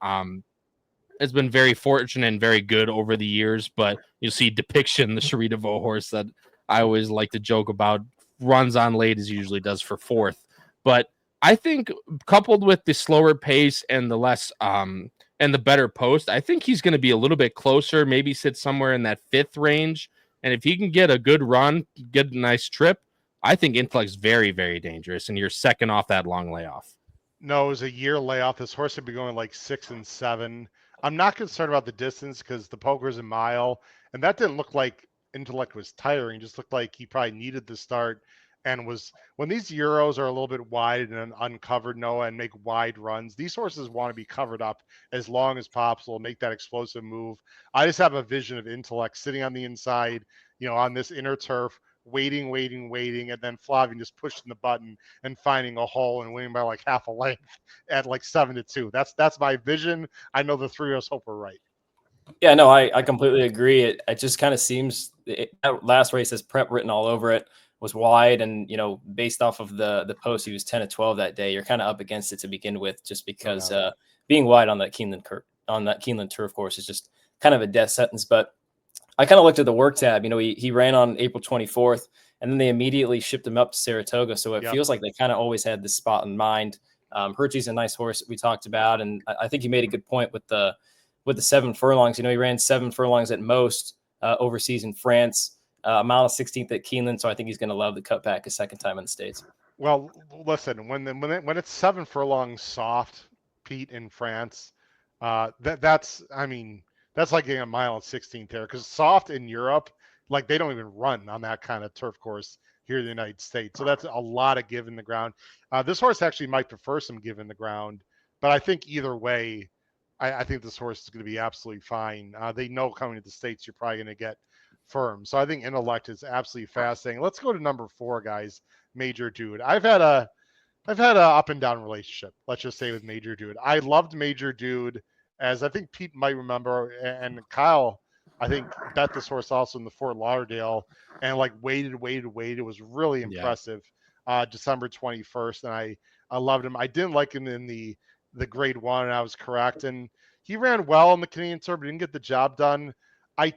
fortunate and very good over the years. But you'll see Depiction, the Cherie DeVaux horse that I always like to joke about, runs on late as he usually does for 4th. But I think coupled with the slower pace and the less and the better post, I think he's going to be a little bit closer, maybe sit somewhere in that 5th range. And if he can get a good run, get a nice trip, I think Intellect's very, very dangerous. And you're second off that long layoff. No, it was a year layoff. This horse had been going like 6 and 7. I'm not concerned about the distance because the poker's a mile, and that didn't look like Intellect was tiring. It just looked like he probably needed the start and was when these Euros are a little bit wide and uncovered, Noah, and make wide runs. These horses want to be covered up as long as possible, make that explosive move. I just have a vision of Intellect sitting on the inside, on this inner turf, waiting, and then Flavian just pushing the button and finding a hole and winning by like half a length at like 7-2. That's my vision. I know the three of us hope we're right. Yeah, no, I completely agree. It just kind of seems that last race has prep written all over it, was wide, and based off of the post, he was 10-12 that day. You're kind of up against it to begin with, just because being wide on that Keeneland turf course is just kind of a death sentence. But I kind of looked at the work tab. He ran on April 24th, and then they immediately shipped him up to Saratoga. So it feels like they kind of always had this spot in mind. Hershey's a nice horse that we talked about, and I think you made a good point with the 7 furlongs. He ran 7 furlongs at most overseas in France, a mile 16th at Keeneland. So I think he's going to love the cutback a second time in the States. Well, listen, when it's 7 furlongs soft, Pete, in France, that's like getting a mile and 16th there, because soft in Europe, like they don't even run on that kind of turf course here in the United States. So that's a lot of give in the ground. This horse actually might prefer some give in the ground, but I think either way, I think this horse is going to be absolutely fine. They know coming to the States, you're probably going to get firm. So I think Intellect is absolutely fascinating. Let's go to number 4, guys. Major Dude. I've had a up and down relationship, let's just say, with Major Dude. I loved Major Dude, as I think Pete might remember, and Kyle, I think, bet this horse also in the Fort Lauderdale, and like waited. It was really impressive. December 21st, and I loved him. I didn't like him in the grade 1, and I was correct. And he ran well in the Canadian Tour, but didn't get the job done. I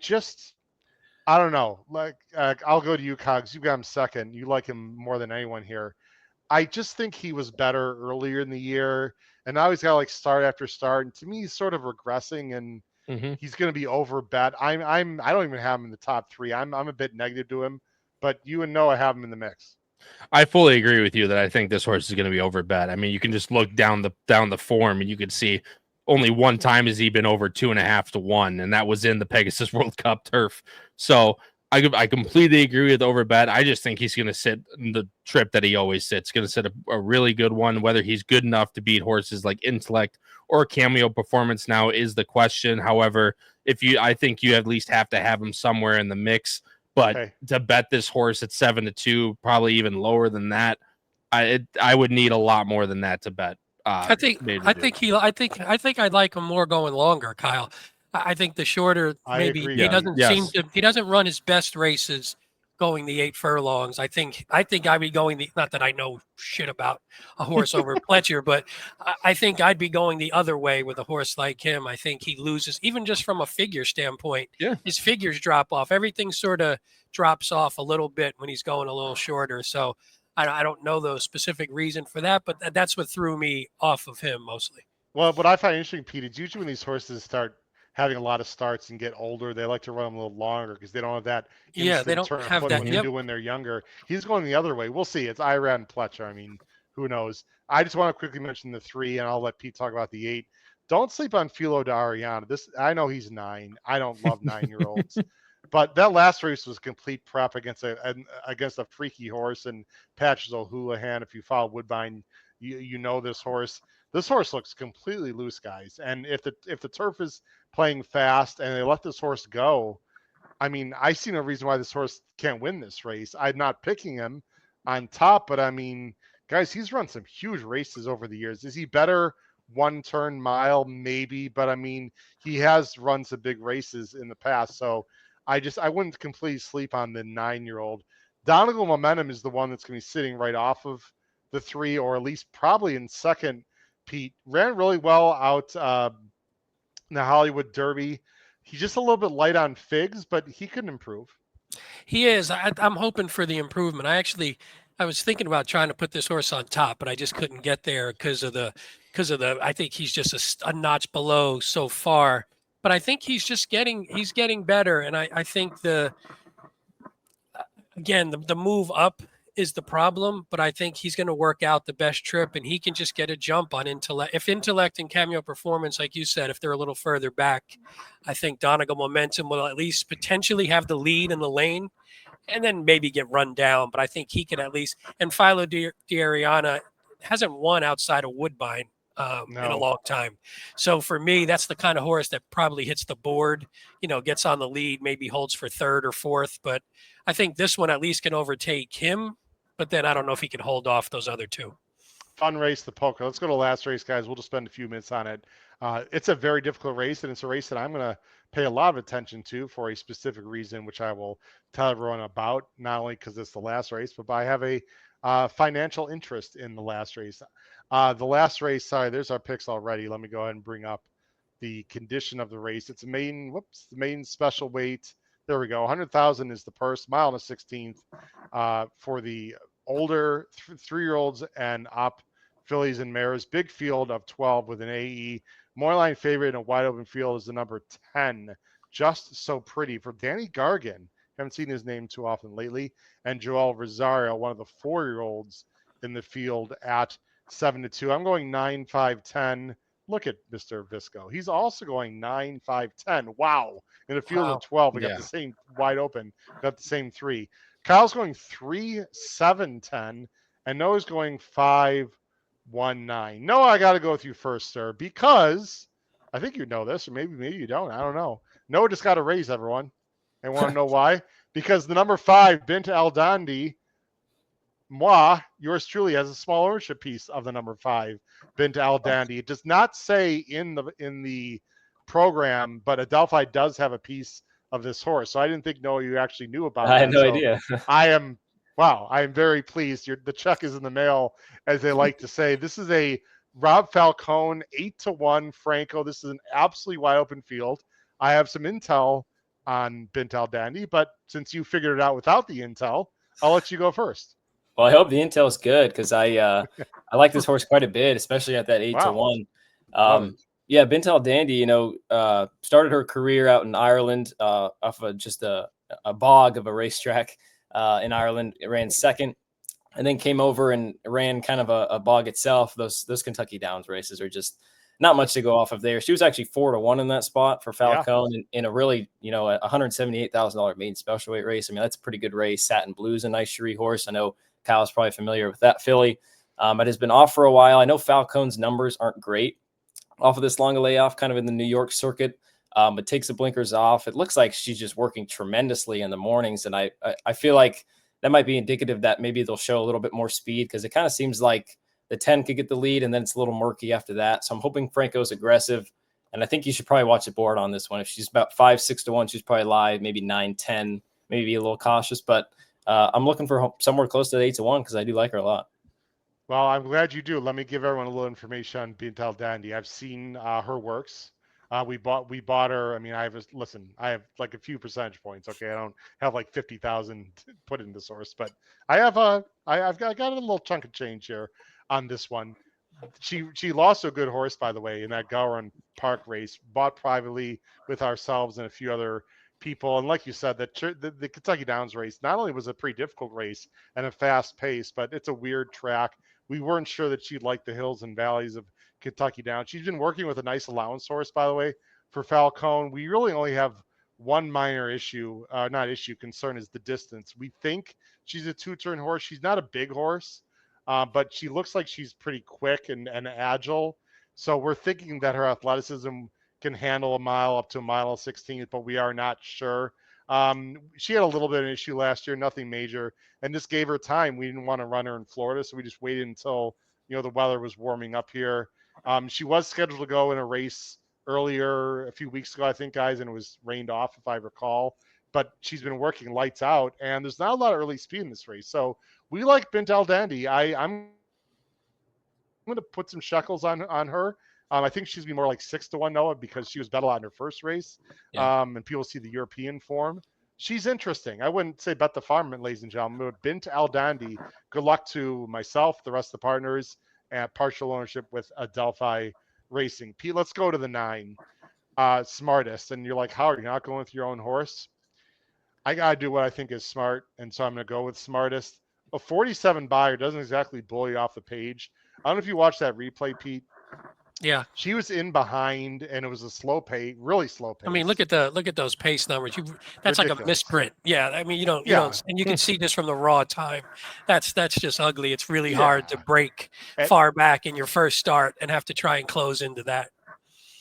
don't know. Like, I'll go to you, Cogs. You got him second. You like him more than anyone here. I just think he was better earlier in the year, and now he's got like start after start. And to me, he's sort of regressing, and he's going to be overbet. I don't even have him in the top 3. I'm a bit negative to him, but you and Noah have him in the mix. I fully agree with you that I think this horse is going to be overbet. I mean, you can just look down the form and you can see only one time has he been over 2.5 to 1, and that was in the Pegasus World Cup turf. So I completely agree with overbet. I just think he's going to sit in the trip that he always sits. Going to sit a really good one. Whether he's good enough to beat horses like Intellect or Cameo Performance now is the question. However, I think you at least have to have him somewhere in the mix. But to bet this horse at 7 to 2, probably even lower than that, I would need a lot more than that to bet. I think I'd like him more going longer, Kyle. I think the shorter maybe he doesn't run his best races going the 8 furlongs. I think I'd be going not that I know shit about a horse over Pletcher, but I think I'd be going the other way with a horse like him. I think he loses even just from a figure standpoint. Yeah. His figures drop off. Everything sort of drops off a little bit when he's going a little shorter. So I don't know the specific reason for that, but that's what threw me off of him mostly. Well, what I find interesting, Pete, is usually when these horses start having a lot of starts and get older, they like to run them a little longer because they don't have that they don't have that when they do when they're younger. He's going the other way. We'll see. It's Iran and Pletcher. I mean, who knows? I just want to quickly mention the 3, and I'll let Pete talk about the 8. Don't sleep on Filo d'Ariana. I know he's 9. I don't love 9-year-olds. But that last race was complete prep against a freaky horse and Patches O'Houlihan. If you follow Woodbine, you know this horse. This horse looks completely loose, guys. And if the turf is playing fast and they let this horse go, I mean, I see no reason why this horse can't win this race. I'm not picking him on top, but I mean, guys, he's run some huge races over the years. Is he better one turn mile? Maybe, but I mean, he has run some big races in the past. So I wouldn't completely sleep on the 9-year-old. Donegal Momentum is the one that's going to be sitting right off of the 3, or at least probably in second. Pete ran really well out in the Hollywood Derby. He's just a little bit light on figs, but he can improve. He is. I'm hoping for the improvement. I was thinking about trying to put this horse on top, but I just couldn't get there because of the. I think he's just a notch below so far. But I think he's getting better, and I think the move up is the problem, but I think he's going to work out the best trip, and he can just get a jump on Intellect. If Intellect and Cameo Performance, like you said, if they're a little further back, I think Donegal Momentum will at least potentially have the lead in the lane and then maybe get run down. But I think he can at least, and Filo d'Ariana hasn't won outside of Woodbine in a long time. So for me, that's the kind of horse that probably hits the board, gets on the lead, maybe holds for 3rd or 4th. But I think this one at least can overtake him. But then I don't know if he can hold off those other 2. Fun race, the Polka. Let's go to the last race, guys. We'll just spend a few minutes on it. It's a very difficult race, and it's a race that I'm going to pay a lot of attention to for a specific reason, which I will tell everyone about, not only because it's the last race, but I have a financial interest in the last race. The last race, sorry, there's our picks already. Let me go ahead and bring up the condition of the race. It's the main special weight. There we go. 100,000 is the purse, mile and a 16th for the older 3-year-olds and up fillies and mares. Big field of 12 with an AE. Moreline favorite in a wide open field is the number 10. Just So Pretty for Danny Gargan. Haven't seen his name too often lately. And Joel Rosario, one of the 4-year-olds in the field at 7 to 2. I'm going 9, 5, 10. Look at Mr. Visco. He's also going 9, 5, 10. Wow. In a field of 12, we got the same wide open, got the same 3. Kyle's going 3, 7, 10. And Noah's going 5, 1, 9. Noah, I got to go with you first, sir, because I think you know this, or maybe you don't. I don't know. Noah just got a raise, everyone. And want to know why? Because the number 5, Bint Al Dandi, yours truly, has a small ownership piece of the number 5, Bint Al Dandi. It does not say in the program, but Adelphi does have a piece of this horse. So I didn't think, Noah, you actually knew about it. I had no idea. I am very pleased. The check is in the mail, as they like to say. This is a Rob Falcone 8 to 1 Franco. This is an absolutely wide open field. I have some intel on Bint Al Dandi, but since you figured it out without the intel, I'll let you go first. Well, I hope the intel is good because I like this horse quite a bit, especially at that 8 to Wow. 1. Love it. Yeah, Bintel Dandy, started her career out in Ireland off of just a bog of a racetrack in Ireland. It ran second, and then came over and ran kind of a bog itself. Those Kentucky Downs races are just not much to go off of there. She was actually 4 to 1 in that spot for Falcone in a really, a $178,000 maiden special weight race. I mean, that's a pretty good race. Satin Blue's a nice Cherie horse. I know Kyle's probably familiar with that filly. It has been off for a while. I know Falcone's numbers aren't great off of this long layoff, kind of in the New York circuit, but takes the blinkers off. It looks like she's just working tremendously in the mornings, and I feel like that might be indicative that maybe they'll show a little bit more speed because it kind of seems like the 10 could get the lead, and then it's a little murky after that. So I'm hoping Franco's aggressive, and I think you should probably watch the board on this one. If she's about 5-6 to 1, she's probably live, maybe 9-10, maybe be a little cautious, but I'm looking for somewhere close to 8 to 1 because I do like her a lot. Well, I'm glad you do. Let me give everyone a little information on Bintel Dandy. I've seen her works. We bought her. I mean, I have like a few percentage points. Okay, I don't have like 50,000 put in the source, but I've got a little chunk of change here on this one. She lost to a good horse, by the way, in that Gowron Park race. Bought privately with ourselves and a few other people. And like you said, the Kentucky Downs race not only was a pretty difficult race and a fast pace, but it's a weird track. We weren't sure that she'd like the hills and valleys of Kentucky Downs. She's been working with a nice allowance horse, by the way, for Falcone. We really only have one minor concern is the distance. We think she's a 2-turn horse. She's not a big horse, but she looks like she's pretty quick and agile. So we're thinking that her athleticism can handle a mile up to a mile 16, but we are not sure. She had a little bit of an issue last year, nothing major, and this gave her time. We didn't want to run her in Florida, so we just waited until the weather was warming up here. She was scheduled to go in a race earlier a few weeks ago, I think, guys, and it was rained off, if I recall. But she's been working lights out, and there's not a lot of early speed in this race. So we like Bintel Dandy. I'm going to put some shekels on her. I think she's be more like 6 to 1, Noah, because she was bet a lot in her first race. Yeah. And people see the European form. She's interesting. I wouldn't say bet the farm, ladies and gentlemen, but Bintel Dandy, good luck to myself, the rest of the partners, at partial ownership with Adelphi Racing. Pete, let's go to the 9, Smartest. And you're like, how are you not going with your own horse? I got to do what I think is smart, and so I'm going to go with Smartest. A 47 buyer doesn't exactly blow you off the page. I don't know if you watched that replay, Pete. Yeah, she was in behind, and it was a slow pace, really slow pace. I mean, look at those pace numbers. That's Ridiculous. like a misprint. Yeah, I mean, you don't, and you can see this from the raw time. That's just ugly. It's really hard to break far back in your first start and have to try and close into that.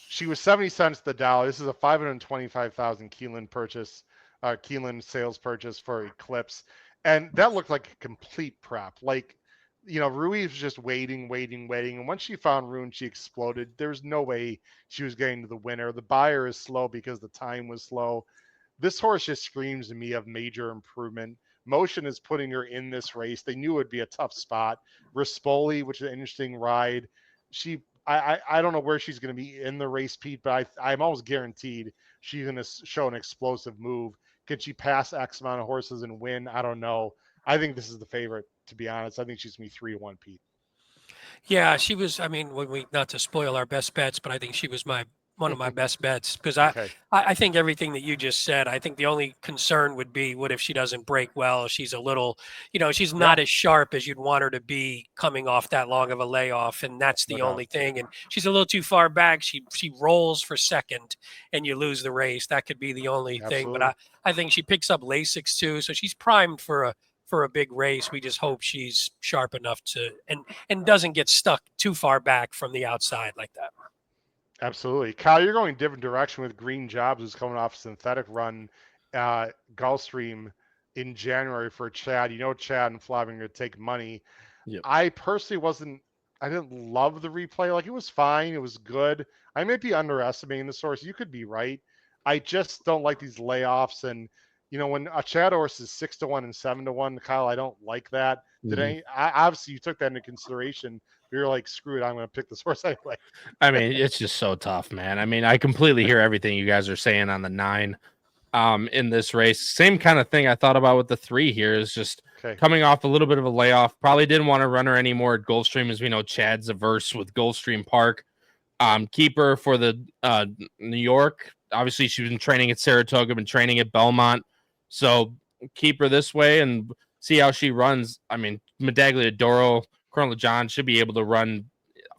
She was 70 cents the dollar. This is a 525,000 Keelan sales purchase for Eclipse, and that looked like a complete prep. Like, Rui was just waiting. And once she found Rune, she exploded. There's no way she was getting to the winner. The buyer is slow because the time was slow. This horse just screams to me of major improvement. Motion is putting her in this race. They knew it would be a tough spot. Rispoli, which is an interesting ride. I don't know where she's going to be in the race, Pete, but I'm almost guaranteed she's going to show an explosive move. Can she pass X amount of horses and win? I don't know. I think this is the favorite, to be honest. I think she's going to be 3-1, Pete. Yeah, she was. I mean, not to spoil our best bets, but I think she was one of my best bets because I think everything that you just said. I think the only concern would be what if she doesn't break well? She's a little, she's not as sharp as you'd want her to be coming off that long of a layoff, and that's the only thing. And she's a little too far back. She rolls for second, and you lose the race. That could be the only thing. But I think she picks up Lasix too, so she's primed for a big race. We just hope she's sharp enough to and doesn't get stuck too far back from the outside like that. Absolutely. Kyle, you're going a different direction with Green Jobs, who's coming off a synthetic run Gulfstream in January for Chad. Chad and Flavin are going to take money. Yep. I personally I didn't love the replay. Like, it was fine. It was good. I may be underestimating the source. You could be right. I just don't like these layoffs. And, when a Chad horse is 6 to 1 and 7 to 1, Kyle, I don't like that. Obviously you took that into consideration. You're like, screw it, I'm going to pick this horse anyway. I mean, it's just so tough, man. I mean, I completely hear everything you guys are saying on the 9. in this race. Same kind of thing I thought about with the 3 here is just Okay. coming off a little bit of a layoff. Probably didn't want to run her anymore at Gulfstream, as we know Chad's averse with Gulfstream Park. Keeper for the New York. Obviously, she's been training at Saratoga, been training at Belmont. So keep her this way and see how she runs. I mean, Medaglia Doro, Colonel John should be able to run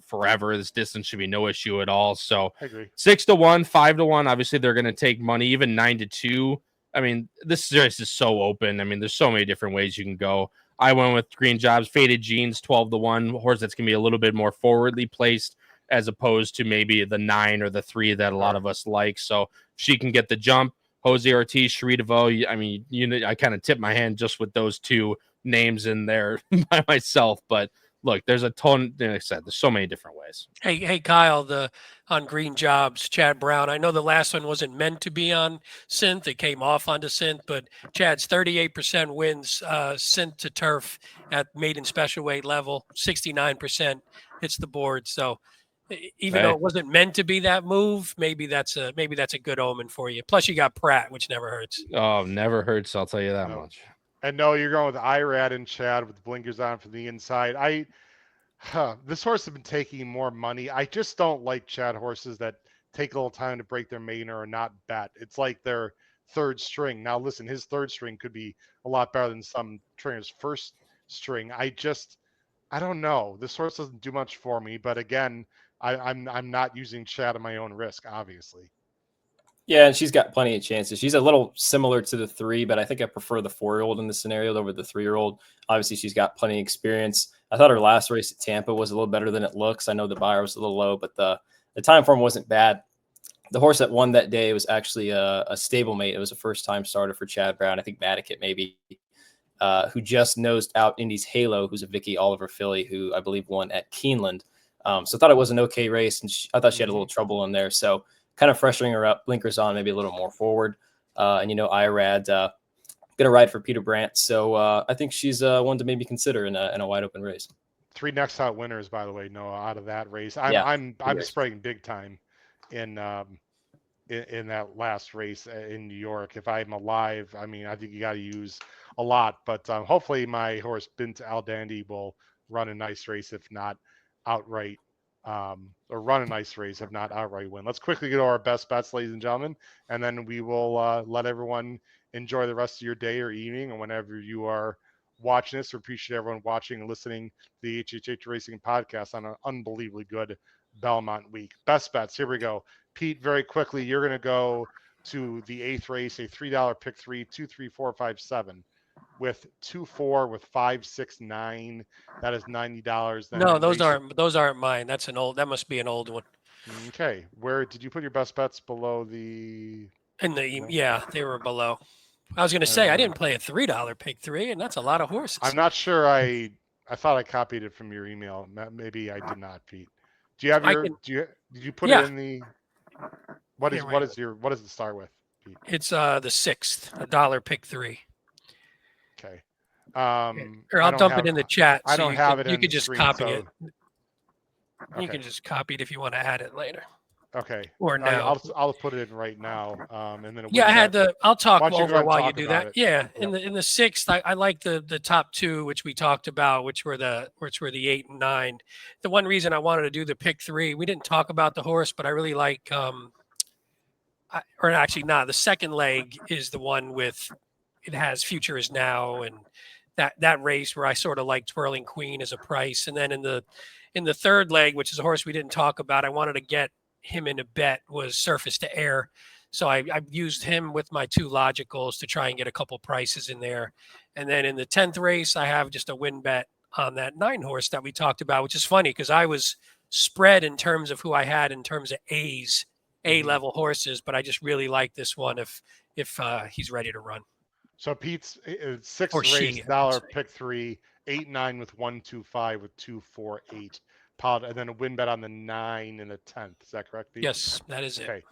forever. This distance should be no issue at all. So I agree. 6-1, 5-1. Obviously, they're going to take money. Even 9-2. I mean, this race is so open. I mean, there's so many different ways you can go. I went with Green Jobs, Faded Jeans, 12-1. Horse that's going to be a little bit more forwardly placed as opposed to maybe the 9 or the 3 that a lot of us like. So if she can get the jump, Jose Ortiz, Cherie DeVoe. I mean, I kind of tip my hand just with those 2 names in there by myself. But look, there's a ton. Like I said, there's so many different ways. Hey, Kyle, on Green Jobs, Chad Brown. I know the last one wasn't meant to be on synth; it came off onto synth. But Chad's 38% wins synth to turf at maiden special weight level. 69% hits the board. So even though it wasn't meant to be that move, maybe that's a good omen for you. Plus, you got Pratt, which never hurts. Oh, never hurts. I'll tell you that much. And no, you're going with Irad and Chad with the blinkers on from the inside. This horse has been taking more money. I just don't like Chad horses that take a little time to break their main or not bet. It's like their third string. Now, listen, his third string could be a lot better than some trainers' first string. I don't know. This horse doesn't do much for me. But again, I'm not using Chad at my own risk, obviously. Yeah, and she's got plenty of chances. She's a little similar to the 3, but I think I prefer the 4-year-old in this scenario over the 3-year-old. Obviously, she's got plenty of experience. I thought her last race at Tampa was a little better than it looks. I know the buyer was a little low, but the time form wasn't bad. The horse that won that day was actually a stablemate. It was a first-time starter for Chad Brown. I think Madikit maybe, who just nosed out Indy's Halo, who's a Vicky Oliver filly, who I believe won at Keeneland. So I thought it was an okay race, and I thought she had a little trouble in there. So kind of freshening her up, blinkers on, maybe a little more forward. And Irad going to ride for Peter Brandt. So I think she's one to maybe consider in a wide open race. 3 next out winners, by the way, Noah, out of that race. I'm spraying big time in that last race in New York. If I'm alive, I mean, I think you got to use a lot, but hopefully my horse Bint Al Dandy will run a nice race, if not outright, or run a nice race, if not outright win. Let's quickly get to our best bets, ladies and gentlemen, and then we will let everyone enjoy the rest of your day or evening, or whenever you are watching this. We appreciate everyone watching and listening to the HHH Racing Podcast on an unbelievably good Belmont week. Best bets, here we go. Pete, very quickly, you're going to go to the 8th race, a $3 pick 3, 2, 3, 4, 5, 7. With 2-4 with 5, 6, 9. That is $90. Then No, those aren't mine. That must be an old one. Okay. Where did you put your best bets below the? Yeah, they were below. I was going to say I didn't play a $3 pick 3, and that's a lot of horses. I'm not sure. I thought I copied it from your email. Maybe I did not, Pete. Do you have your? Did you put it in the? What does it start with, Pete? It's the 6th, $1 pick 3. Okay. Or I'll dump it in the chat. I don't have it. You could just copy it. Okay. You can just copy it if you want to add it later. Okay. Or now. I'll put it in right now. And then I'll talk over while you do that. It. Yeah. In the 6th, I like the top 2, which we talked about, which were the 8 and 9. The one reason I wanted to do the pick 3, we didn't talk about the horse, but I really like. The second leg is the one with. It has Future Is Now, and that race where I sort of like Twirling Queen as a price. And then in the third leg, which is a horse we didn't talk about, I wanted to get him in a bet, was Surface to Air. So I used him with my 2 logicals to try and get a couple prices in there. And then in the 10th race, I have just a win bet on that 9 horse that we talked about, which is funny because I was spread in terms of who I had in terms of A-level horses, but I just really like this one if he's ready to run. So Pete's 6th race, $1 pick 3, 8, 9 with 1, 2, 5 with 2, 4, 8. And then a win bet on the 9 and the 10th. Is that correct, Pete? Yes, that is it. Okay.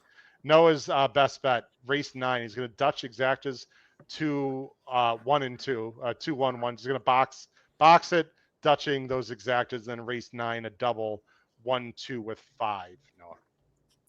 Noah's best bet, race 9. He's going to Dutch exactas 2, 1 and 2, 2, 1, 1. He's going to box it, Dutching those exactas, then race 9, a double 1, 2 with 5. Noah.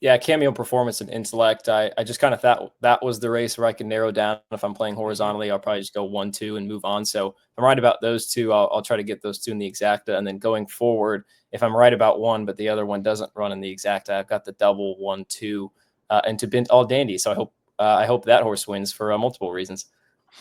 Yeah, Cameo Performance and Intellect. I just kind of thought that was the race where I can narrow down. If I'm playing horizontally, I'll probably just go 1-2 and move on. So if I'm right about those two, I'll try to get those two in the exacta. And then going forward, if I'm right about one, but the other one doesn't run in the exacta, I've got the double 1-2 and to Bint all dandy. So I hope that horse wins for multiple reasons.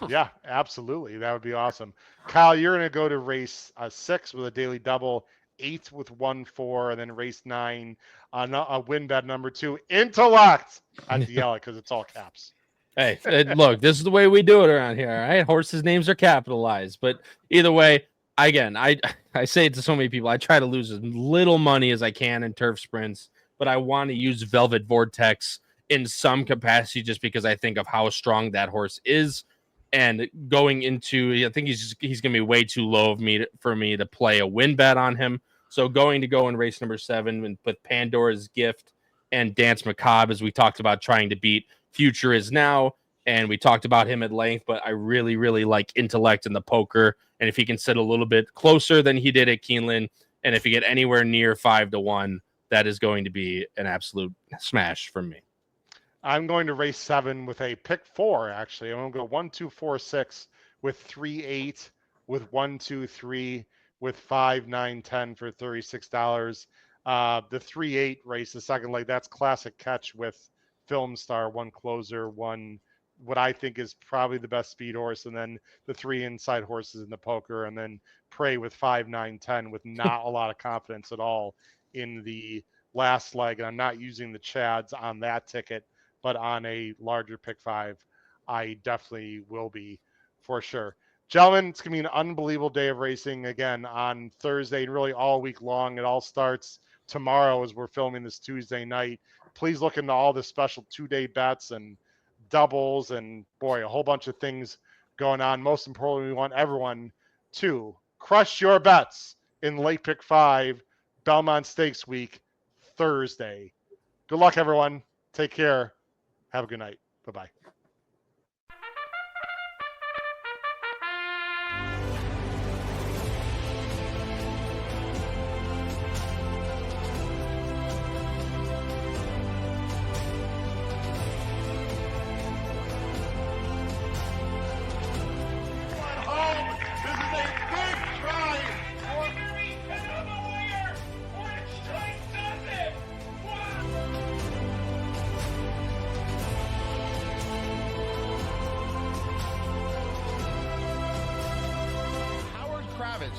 Yeah, absolutely. That would be awesome. Kyle, you're going to go to race 6 with a daily double, 8 with 1-4, and then race 9 on a win bet number 2. Intellect. I have to yell it because it's all caps. Hey, look, this is the way we do it around here. All right, horses' names are capitalized, but either way, again, I say it to so many people. I try to lose as little money as I can in turf sprints, but I want to use Velvet Vortex in some capacity just because I think of how strong that horse is. And going into, I think he's going to be way too low for me to play a win bet on him. So go in race number 7 and with Pandora's Gift and Dance Macabre, as we talked about trying to beat Future Is Now, and we talked about him at length, but I really, really like Intellect in the poker. And if he can sit a little bit closer than he did at Keeneland, and if he get anywhere near 5-1, that is going to be an absolute smash from me. I'm going to race 7 with a pick 4, actually. I'm going to go 1, 2, 4, 6 with 3, 8, with 1, 2, 3, with 5, 9, 10 for $36. The 3, 8 race, the second leg, that's classic catch with Film Star, 1 closer, 1 what I think is probably the best speed horse, and then the 3 inside horses in the poker, and then Prey with 5, 9, 10 with not a lot of confidence at all in the last leg. And I'm not using the Chads on that ticket, but on a larger pick 5, I definitely will be for sure. Gentlemen, it's going to be an unbelievable day of racing again on Thursday and really all week long. It all starts tomorrow as we're filming this Tuesday night. Please look into all the special 2-day bets and doubles and, boy, a whole bunch of things going on. Most importantly, we want everyone to crush your bets in late pick 5, Belmont Stakes Week, Thursday. Good luck, everyone. Take care. Have a good night. Bye-bye.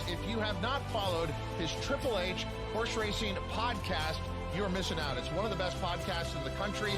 If you have not followed his Triple H horse racing podcast, you're missing out. It's one of the best podcasts in the country.